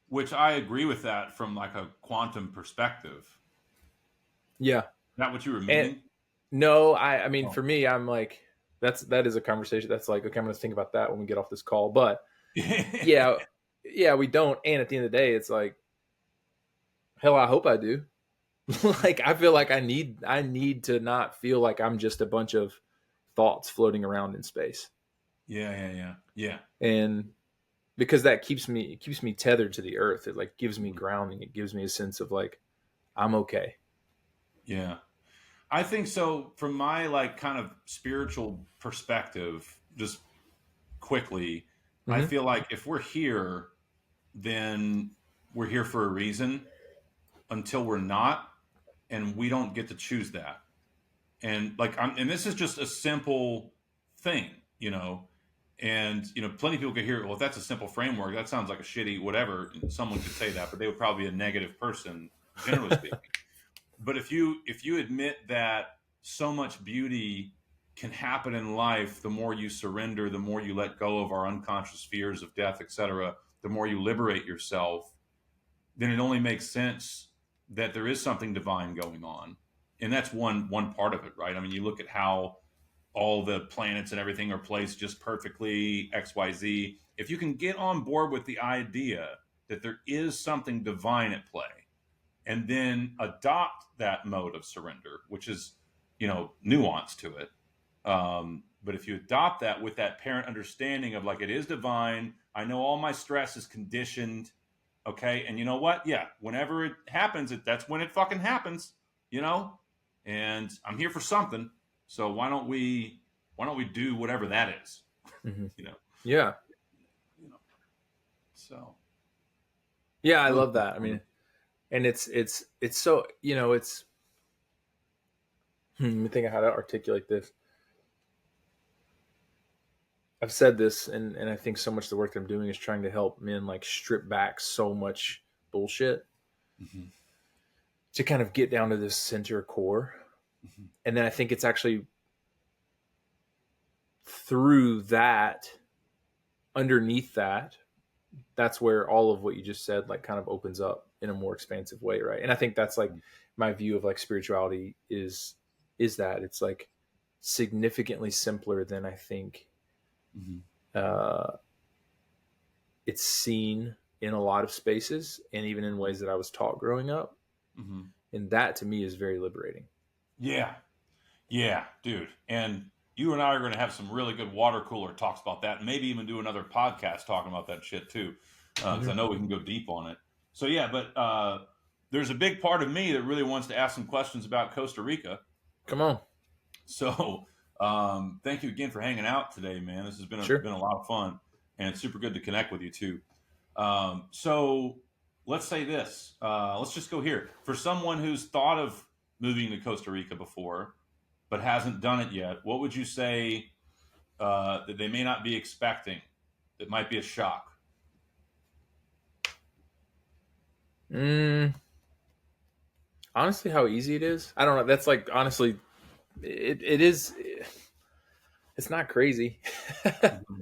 which I agree with that from like a quantum perspective. Yeah. Is that what you were And meaning? no, I mean, Oh. for me, I'm like, that is a conversation that's like, okay, I'm going to think about that when we get off this call. But yeah, we don't. And at the end of the day, it's like, hell, I hope I do. Like, I feel like I need to not feel like I'm just a bunch of thoughts floating around in space. Yeah. And because that keeps me tethered to the earth. It like gives me grounding. It gives me a sense of like, I'm okay. Yeah. I think so. From my like kind of spiritual perspective, just quickly, I Mm-hmm. feel like if we're here, then we're here for a reason until we're not, and we don't get to choose that. And like, and this is just a simple thing, you know. And plenty of people could hear, well, if that's a simple framework, that sounds like a shitty whatever. And someone could say that, but they would probably be a negative person, generally speaking. But if you admit that so much beauty can happen in life, the more you surrender, the more you let go of our unconscious fears of death, etc., the more you liberate yourself, then it only makes sense that there is something divine going on. And that's one part of it, right? I mean, you look at how all the planets and everything are placed just perfectly, XYZ. If you can get on board with the idea that there is something divine at play, and then adopt that mode of surrender, which is, nuance to it. But if you adopt that with that parent understanding of like, it is divine, I know all my stress is conditioned. Okay. And you know what? Yeah. Whenever it happens, that's when it fucking happens, and I'm here for something. So why don't we do whatever that is? Mm-hmm. you know, Yeah. you know, so Yeah. I really love cool. that. I mean, and it's so, it's, let me think of how to articulate this. I've said this, and I think so much of the work that I'm doing is trying to help men like strip back so much bullshit Mm-hmm. to kind of get down to this center core. Mm-hmm. And then I think it's actually through that, underneath that, that's where all of what you just said like kind of opens up in a more expansive way, right? And I think that's like my view of like spirituality is that it's like significantly simpler than I think Mm-hmm. uh, it's seen in a lot of spaces, and even in ways that I was taught growing up. Mm-hmm. And that to me is very liberating. Yeah, dude. And you and I are going to have some really good water cooler talks about that, and maybe even do another podcast talking about that shit too, because I know we can go deep on it. So yeah, but there's a big part of me that really wants to ask some questions about Costa Rica. Come on. So thank you again for hanging out today, man. This has been Sure. been a lot of fun, and it's super good to connect with you too. So let's say this. Let's just go here. For someone who's thought of moving to Costa Rica before, but hasn't done it yet, what would you say that they may not be expecting that might be a shock? Honestly, how easy it is. I don't know. That's like, honestly, it is. It's not crazy. Mm-hmm.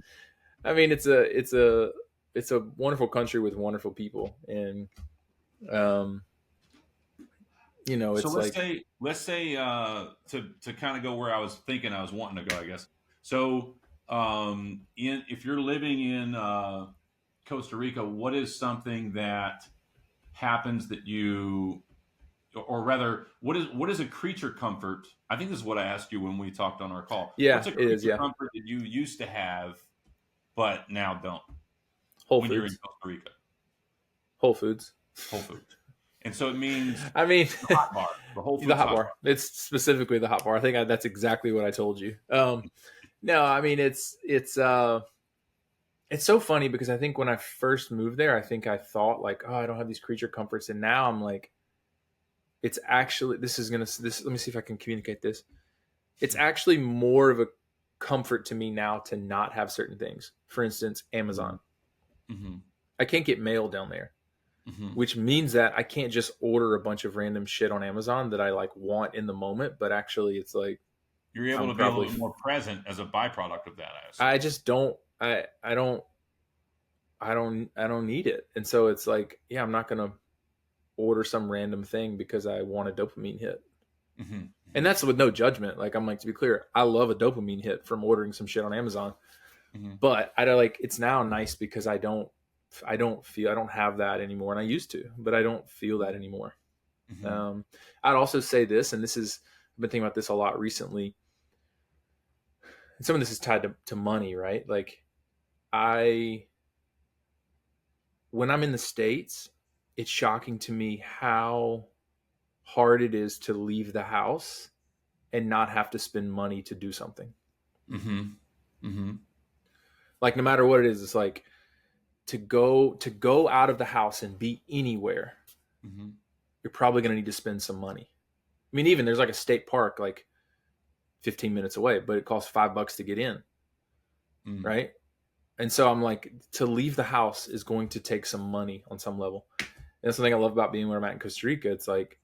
I mean, it's a wonderful country with wonderful people, and um, So it's like, let's say to kind of go where I was thinking I was wanting to go, I guess. So if you're living in Costa Rica, what is something that happens that you, or rather, what is a creature comfort? I think this is what I asked you when we talked on our call. yeah, What's a it is. creature Yeah, comfort that you used to have but now don't Whole when you're in Foods, Costa Rica? Whole Foods. Whole Foods. And so it means I mean, the hot bar, the Whole the Foods hot hot bar. It's specifically the hot bar. I think that's exactly what I told you. No, I mean it's so funny because I think when I first moved there, I think I thought like, oh, I don't have these creature comforts, and now I'm like, it's actually this. Let me see if I can communicate this. It's actually more of a comfort to me now to not have certain things. For instance, bar. Amazon. Mm-hmm. I can't get mail down there. which means that I can't just order a bunch of random shit on Amazon that I like want in the moment, but actually it's like You're able I'm to be a probably little bit more present as a byproduct of that, I assume. I just don't I don't need it. And so it's like, yeah, I'm not going to order some random thing because I want a dopamine hit. And that's with no judgment. Like, I'm like, to be clear, I love a dopamine hit from ordering some shit on Amazon, but I don't like, it's now nice because I don't have that anymore. And I used to, but I don't feel that anymore. I'd also say this, and I've been thinking about this a lot recently. And some of this is tied to money, right? Like when I'm in the States, it's shocking to me how hard it is to leave the house and not have to spend money to do something. Like, no matter what it is, it's like to go out of the house and be anywhere, you're probably going to need to spend some money. I mean, even there's like a state park like 15 minutes away, but it costs $5 to get in. Right. And so I'm like, to leave the house is going to take some money on some level. And that's something I love about being where I'm at in Costa Rica. It's like,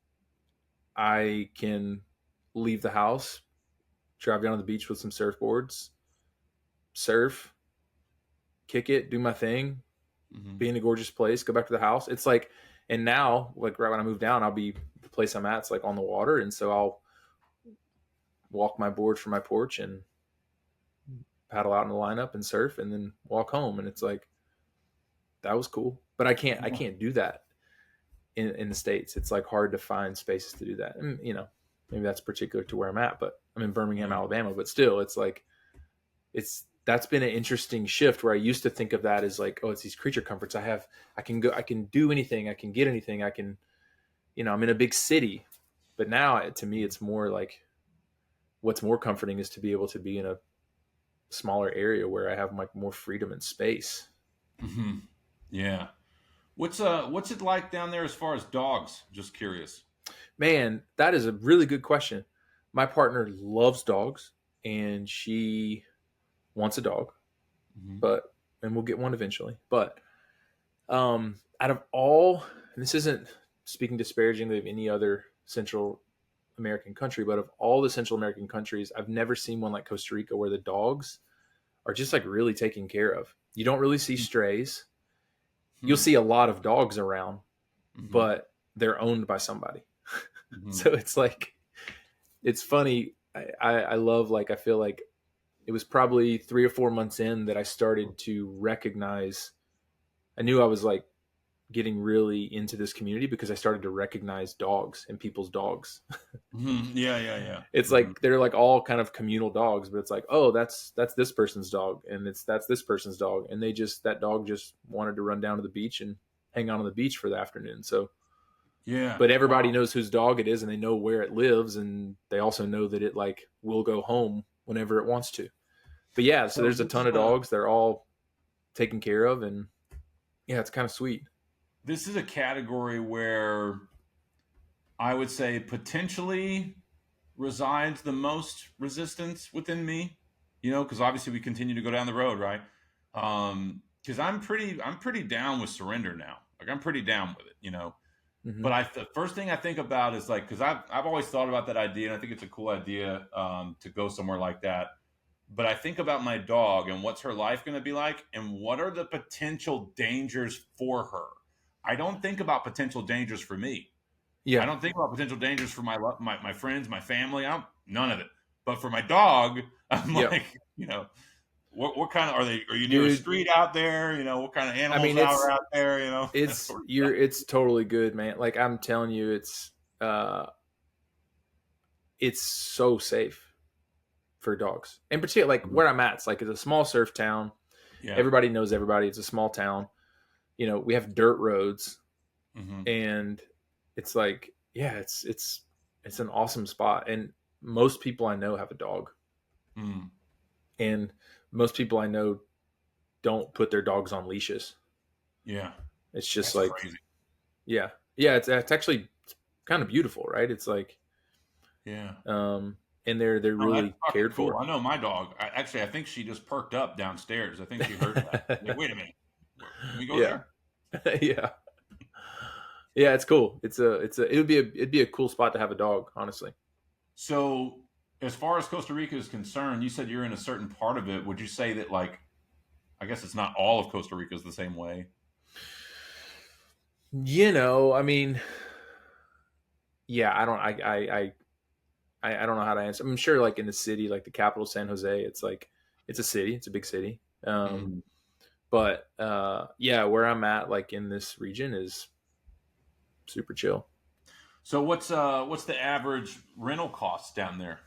I can leave the house, drive down to the beach with some surfboards, surf, kick it, do my thing, be in a gorgeous place, go back to the house. It's like, and now, like right when I move down, the place I'm at's like on the water. And so I'll walk my board from my porch and paddle out in the lineup and surf and then walk home. And it's like, that was cool. But I can't do that in the States. It's like hard to find spaces to do that. And, you know, maybe that's particular to where I'm at, but I'm in Birmingham, Alabama, but still it's like, that's been an interesting shift where I used to think of that as like, oh, it's these creature comforts. I can do anything. I can get anything. I can, you know, I'm in a big city, but now to me, it's more like what's more comforting is to be able to be in a smaller area where I have like more freedom and space. Yeah. What's it like down there as far as dogs? Just curious. Man, that is a really good question. My partner loves dogs and she wants a dog, and we'll get one eventually. But out of all, and this isn't speaking disparagingly of any other Central American country, but of all the Central American countries, I've never seen one like Costa Rica where the dogs are just like really taken care of. You don't really see strays. You'll see a lot of dogs around, but they're owned by somebody. So it's like, it's funny. I love, like, I feel like it was probably 3 or 4 months in that I started to recognize, I knew I was like getting really into this community because I started to recognize dogs and people's dogs. Yeah. It's like, they're like all kind of communal dogs, but it's like, oh, that's this person's dog. And that's this person's dog. And that dog just wanted to run down to the beach and hang out on the beach for the afternoon. So, yeah, but everybody knows whose dog it is and they know where it lives. And they also know that it like will go home whenever it wants to. But yeah, so there's a ton of dogs. They're all taken care of. And yeah, it's kind of sweet. This is a category where I would say potentially resides the most resistance within me, you know, because obviously we continue to go down the road, right? Because I'm pretty down with surrender now. Like, I'm pretty down with it, you know. But the first thing I think about is like, because I've always thought about that idea, and I think it's a cool idea to go somewhere like that. But I think about my dog and what's her life going to be like, and what are the potential dangers for her. I don't think about potential dangers for me. Yeah. I don't think about potential dangers for my friends, my family. None of it. But for my dog, I'm like, you know, what kind of are you near a street out there? You know, what kind of animals are out there? You know, it's totally good, man. Like, I'm telling you, it's so safe for dogs. In particular, like where I'm at, it's a small surf town. Yeah. Everybody knows everybody. It's a small town. You know, we have dirt roads, and it's like, yeah, it's an awesome spot. And most people I know have a dog, and most people I know don't put their dogs on leashes. Yeah, it's just that's like crazy. Yeah. It's actually kind of beautiful, right? It's like, yeah. And they're really cared cool. for. I know my dog. I think she just perked up downstairs. I think she heard that. Like, wait a minute. Can we go there? Yeah. Yeah, it's cool. It'd be a cool spot to have a dog, honestly. So, as far as Costa Rica is concerned, you said you're in a certain part of it. Would you say that, like, I guess it's not all of Costa Rica is the same way? I mean, yeah, I don't know how to answer. I'm sure, like in the city, like the capital, San Jose, it's like it's a city, it's a big city. Mm-hmm. But yeah, where I'm at, like in this region, is super chill. So, what's the average rental cost down there?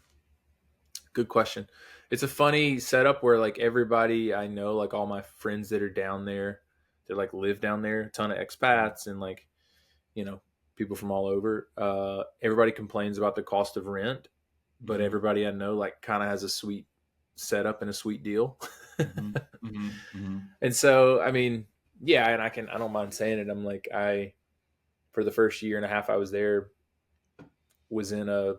Good question. It's a funny setup where like everybody I know, like all my friends that are down there, that like live down there, a ton of expats and like you know people from all over. Everybody complains about the cost of rent, but Mm-hmm. everybody I know like kind of has a sweet setup and a sweet deal. Mm-hmm. Mm-hmm. Mm-hmm. And so, I mean, yeah, and I don't mind saying it. I'm like, for the first year and a half I was there, was in a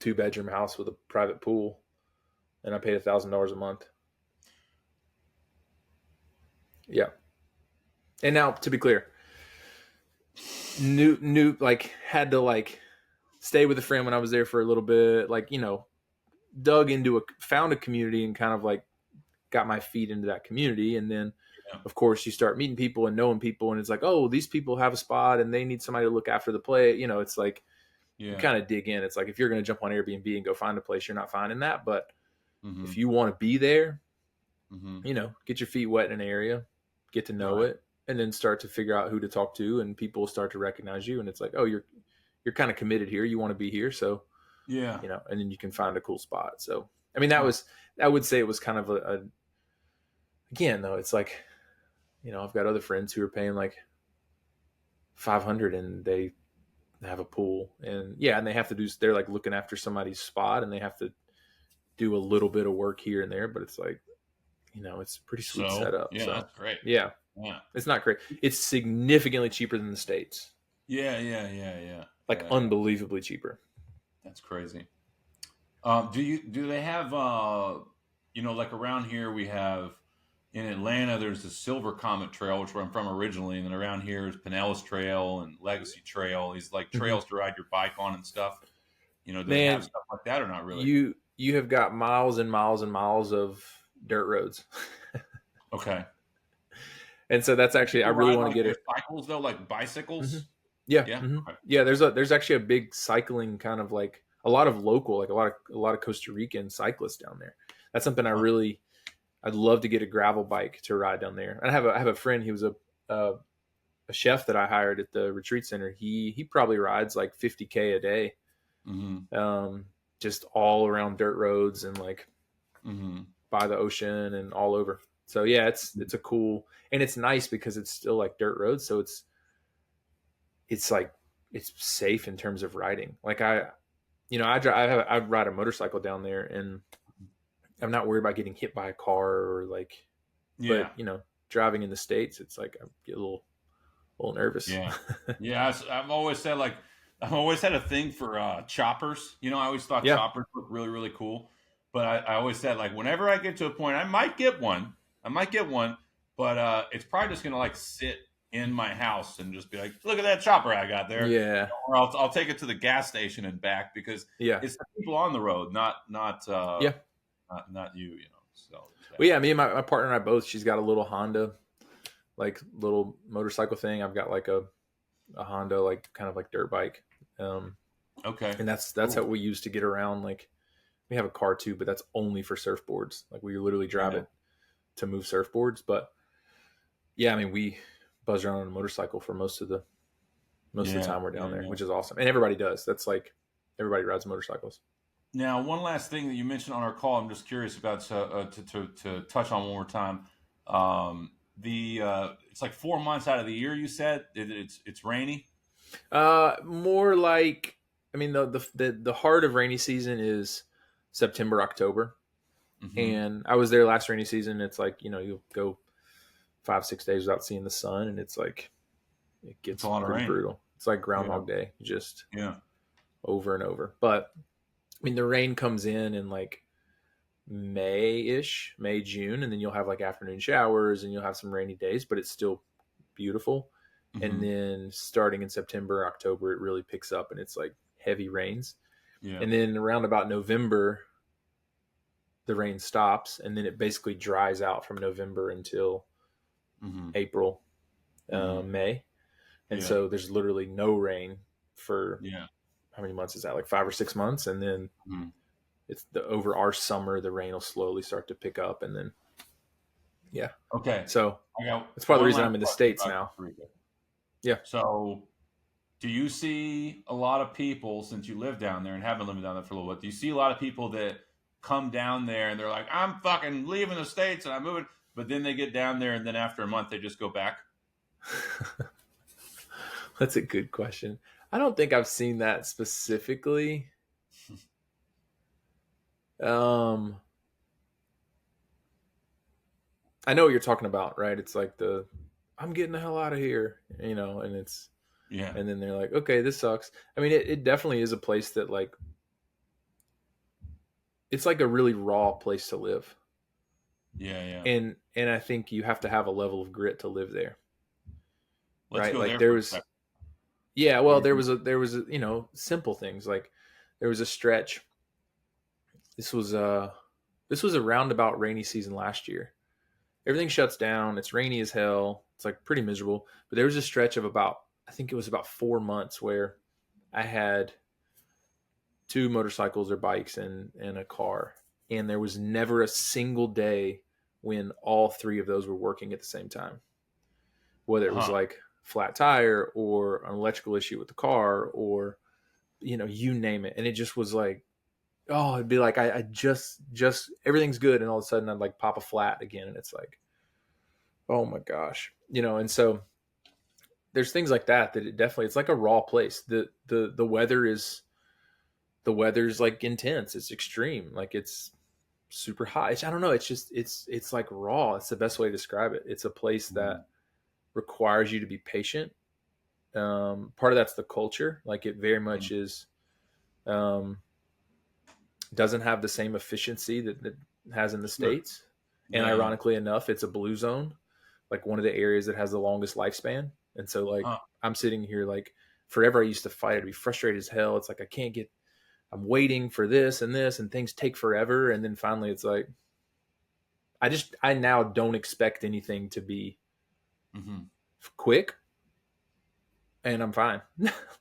2-bedroom house with a private pool, and I paid $1,000 a month. Yeah. And now, to be clear, like had to like stay with a friend when I was there for a little bit, like found a community and kind of like got my feet into that community, and then Yeah. of course you start meeting people and knowing people, and it's like, oh, these people have a spot and they need somebody to look after the play. It's like you Yeah. kind of dig in. It's like if you're going to jump on Airbnb and go find a place, you're not finding that. But Mm-hmm. if you want to be there, Mm-hmm. get your feet wet in an area, get to know Right. it, and then start to figure out who to talk to, and people start to recognize you, and it's like, oh, you're kind of committed here. You want to be here, so Yeah. and then you can find a cool spot. So I mean, I would say it was kind of again though, it's like I've got other friends who are paying like 500 and they have a pool, and yeah, and they're like looking after somebody's spot, and they have to do a little bit of work here and there, but it's like it's a pretty sweet So, setup. yeah, So that's great. yeah, Yeah. it's not great. It's significantly cheaper than the States, Yeah. Yeah. Yeah. Yeah. like Yeah. unbelievably cheaper. That's crazy. Do they have like around here we have in Atlanta there's the Silver Comet Trail, which where I'm from originally, and then around here is Pinellas Trail and Legacy Trail. These like Mhm. trails to ride your bike on and stuff. Do they have Man, stuff like that or not really? you have got miles and miles and miles of dirt roads. Okay. And so that's actually, I People really ride want to like get their it. cycles though, like Hmm. bicycles. Yeah. Yeah. Hmm. Okay. Yeah. There's actually a big cycling kind of like a lot of local, like a lot of Costa Rican cyclists down there. That's something Huh. I'd love to get a gravel bike to ride down there. And I have a friend. He was a chef that I hired at the retreat center. He probably rides like 50K a day, Mm-hmm. just all around dirt roads and like Mm-hmm. by the ocean and all over. So yeah, it's a cool, and it's nice because it's still like dirt roads, so it's like it's safe in terms of riding. Like I ride a motorcycle down there, and I'm not worried about getting hit by a car or like, Yeah. but driving in the States, it's like I get a little nervous. Yeah, yeah. I've always said like I've always had a thing for choppers. I always thought Yeah, choppers look really really cool. But I always said like whenever I get to a point, I might get one. I might get one, but it's probably just gonna like sit in my house and just be like, look at that chopper I got there. yeah, Or I'll take it to the gas station and back because yeah, it's the people on the road, yeah. not you. So Well, yeah, me and my partner and I both. She's got a little Honda, like little motorcycle thing. I've got like a Honda, like kind of like dirt bike. okay, And that's cool. how we use to get around. Like we have a car too, but that's only for surfboards. Like we literally drive Yeah. it to move surfboards. But yeah, I mean we buzz around on a motorcycle for most of the Yeah, time we're down yeah, there, yeah. which is awesome. And everybody does. That's like everybody rides motorcycles. Now, one last thing that you mentioned on our call, I'm just curious about to touch on one more time. It's like 4 months out of the year. You said it's rainy. More like, I mean the heart of rainy season is September, October. Mm-hmm. And I was there last rainy season. It's like, you'll go 5-6 days without seeing the sun, and it's like it It's gets a lot of pretty rain. brutal. It's like Yeah, Groundhog Day, just yeah, over and over. But I mean, the rain comes in like May, June, and then you'll have like afternoon showers and you'll have some rainy days, but it's still beautiful. And then starting in September, October, it really picks up and it's like heavy rains. Yeah. And then around about November, the rain stops, and then it basically dries out from November until April, May. And so there's literally no rain for how many months is that? Like 5 or 6 months. And then it's over our summer, the rain will slowly start to pick up. And then, Okay. So that's part of the reason I'm in the States now. Yeah. So do you see a lot of people, since you live down there and have been living down there for a little bit, do you see a lot of people that come down there and they're like, I'm fucking leaving the States and I'm moving, but then they get down there and then after a month they just go back? That's a good question. I don't think I've seen that specifically. I know what you're talking about, right? It's like I'm getting the hell out of here, and it's, and then they're like, okay, this sucks. I mean, it definitely is a place that like, it's like a really raw place to live. Yeah. And I think you have to have a level of grit to live there. Let's right? go Like there there for a was, second. well, there was a, simple things. Like there was a stretch. This was around about rainy season last year. Everything shuts down. It's rainy as hell. It's like pretty miserable. But there was a stretch of I think it was about 4 months where I had 2 motorcycles or bikes and a car. And there was never a single day when all 3 of those were working at the same time. Whether it was like flat tire or an electrical issue with the car or, you name it. And it just was like, oh, it'd be like, I just everything's good. And all of a sudden I'd like pop a flat again. And it's like, oh my gosh, and so there's things like that it definitely, it's like a raw place. The weather's like intense. It's extreme. Like it's super hot. I don't know. It's just, it's like raw. It's the best way to describe it. It's a place that requires you to be patient. Part of that's the culture. Like it very much is, doesn't have the same efficiency that it has in the States. And ironically enough, it's a blue zone, like one of the areas that has the longest lifespan. And so like, I'm sitting here like forever. I used to fight. I'd be frustrated as hell. It's like, I'm waiting for this and things take forever. And then finally it's like, I now don't expect anything to be quick, and I'm fine.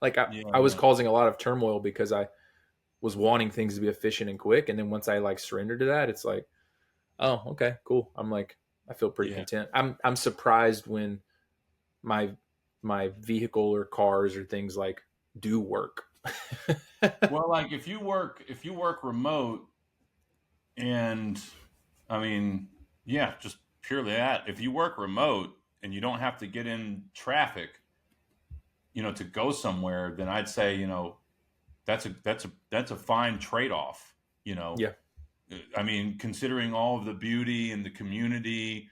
Like I was causing a lot of turmoil because I was wanting things to be efficient and quick. And then once I like surrendered to that, it's like, oh, okay, cool. I'm like, I feel pretty content. I'm surprised when my vehicle or cars or things like do work. Well, like if you work remote, and I mean, just purely that. If you work remote and you don't have to get in traffic, to go somewhere, then I'd say, that's a fine trade-off, Yeah. I mean, considering all of the beauty and the community,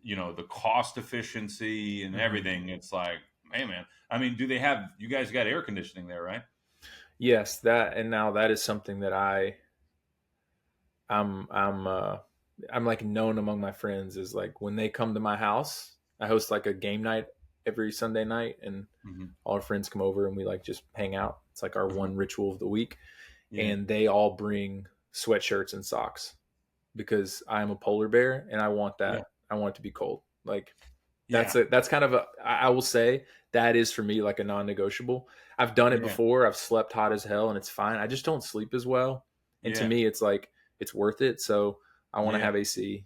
the cost efficiency and everything, it's like, hey man, I mean, you guys got air conditioning there, right? Yes, now that is something that I'm like known among my friends is like when they come to my house, I host like a game night every Sunday night, and all our friends come over and we like just hang out. It's like our one ritual of the week. And they all bring sweatshirts and socks because I'm a polar bear and I want that. I want it to be cold. Like that's kind of I will say that is for me like a non-negotiable. I've done it before. I've slept hot as hell and it's fine. I just don't sleep as well. And to me, it's like, it's worth it. So I want to have AC.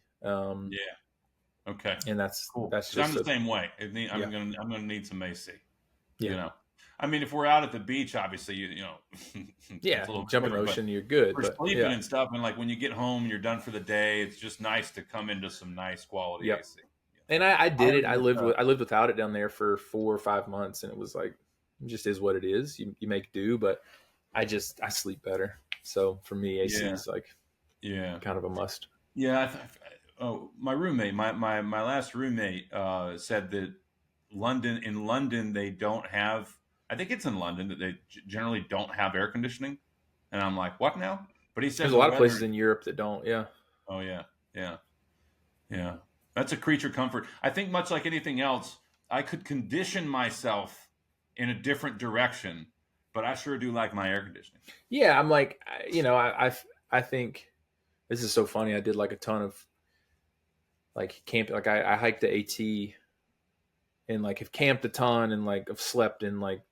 Okay. And that's cool. That's just I'm the same way. I'm gonna need some AC. I mean, if we're out at the beach, obviously, jump in the ocean, you're good. For sleeping and stuff, and like when you get home, you're done for the day. It's just nice to come into some nice quality AC. And I did it. I lived without it down there for 4 or 5 months, and it was like, it just is what it is. You make do, but I sleep better. So for me, AC is like, kind of a must. Yeah. My roommate, my last roommate, said that in London, they don't have, I think it's in London that they generally don't have air conditioning. And I'm like, what now? But he said there's a lot of places in Europe that don't. Yeah. Oh yeah. Yeah. That's a creature comfort. I think much like anything else, I could condition myself in a different direction, but I sure do like my air conditioning. Yeah, I'm like, I think this is so funny. I did like a ton of like camp. Like I hiked the AT and like have camped a ton and like have slept in like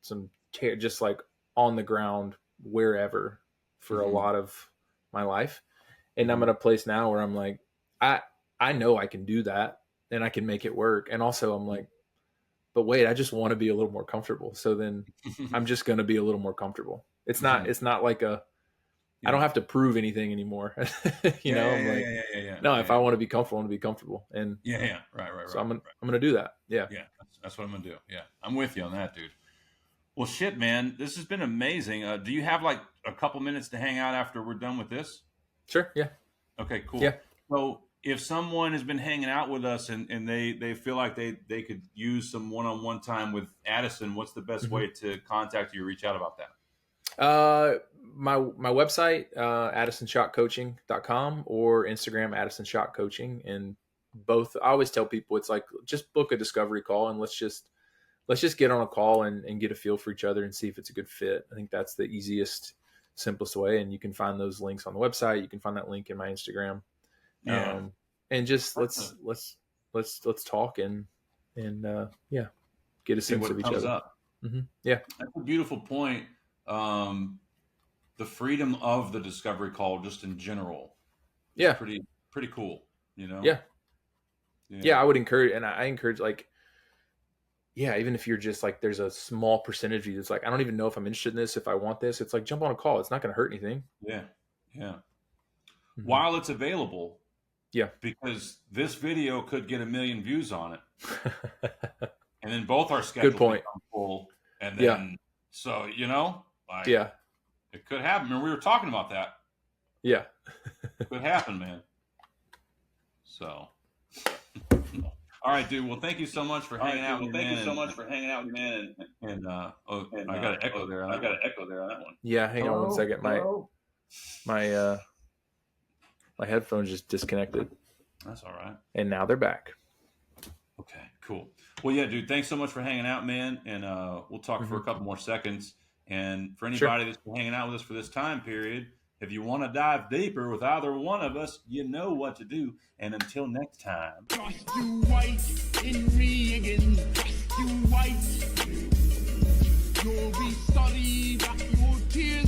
some just like on the ground wherever for a lot of my life. And I'm at a place now where I'm like, I know I can do that and I can make it work. And also I'm like, but wait, I just want to be a little more comfortable. So then I'm just going to be a little more comfortable. It's not like I don't have to prove anything anymore. You know, I'm like, no, if I want to be comfortable, I want to be comfortable. And right. So I'm going to do that. Yeah. That's what I'm going to do. Yeah. I'm with you on that, dude. Well, shit, man, this has been amazing. Do you have like a couple minutes to hang out after we're done with this? Sure. Yeah. Okay, cool. Yeah. So if someone has been hanging out with us and they feel like they could use some one-on-one time with Addison, what's the best way to contact you or reach out about that? My website, addisonshockcoaching.com, or Instagram, Addison Shock Coaching. And both, I always tell people, it's like, just book a discovery call and let's just get on a call and get a feel for each other and see if it's a good fit. I think that's the easiest, simplest way. And you can find those links on the website. You can find that link in my Instagram. Yeah. And just let's talk and get a sense of each other. Yeah. That's a beautiful point. The freedom of the discovery call just in general. Yeah. Pretty cool, you know? Yeah. I would encourage, and I encourage like, even if you're just like, there's a small percentage of you that's like, I don't even know if I'm interested in this, if I want this, it's like, jump on a call. It's not going to hurt anything. Yeah. While it's available. Yeah. Because this video could get 1 million views on it. And then both our schedules become full. And then, so, you know, like, it could happen. Remember, we were talking about that. Yeah. It could happen, man. So. All right, dude. Well, thank you so much for hanging out with me, man. And I got an echo there. I got an echo there on that one. Yeah, hang on 1 second. My headphones just disconnected. That's all right. And now they're back. Okay, cool. Well, yeah, dude. Thanks so much for hanging out, man. And we'll talk for a couple more seconds. And for anybody that's been hanging out with us for this time period, if you want to dive deeper with either one of us, you know what to do. And until next time. Just you white in Reagan. Just you white. You'll be sorry that your tears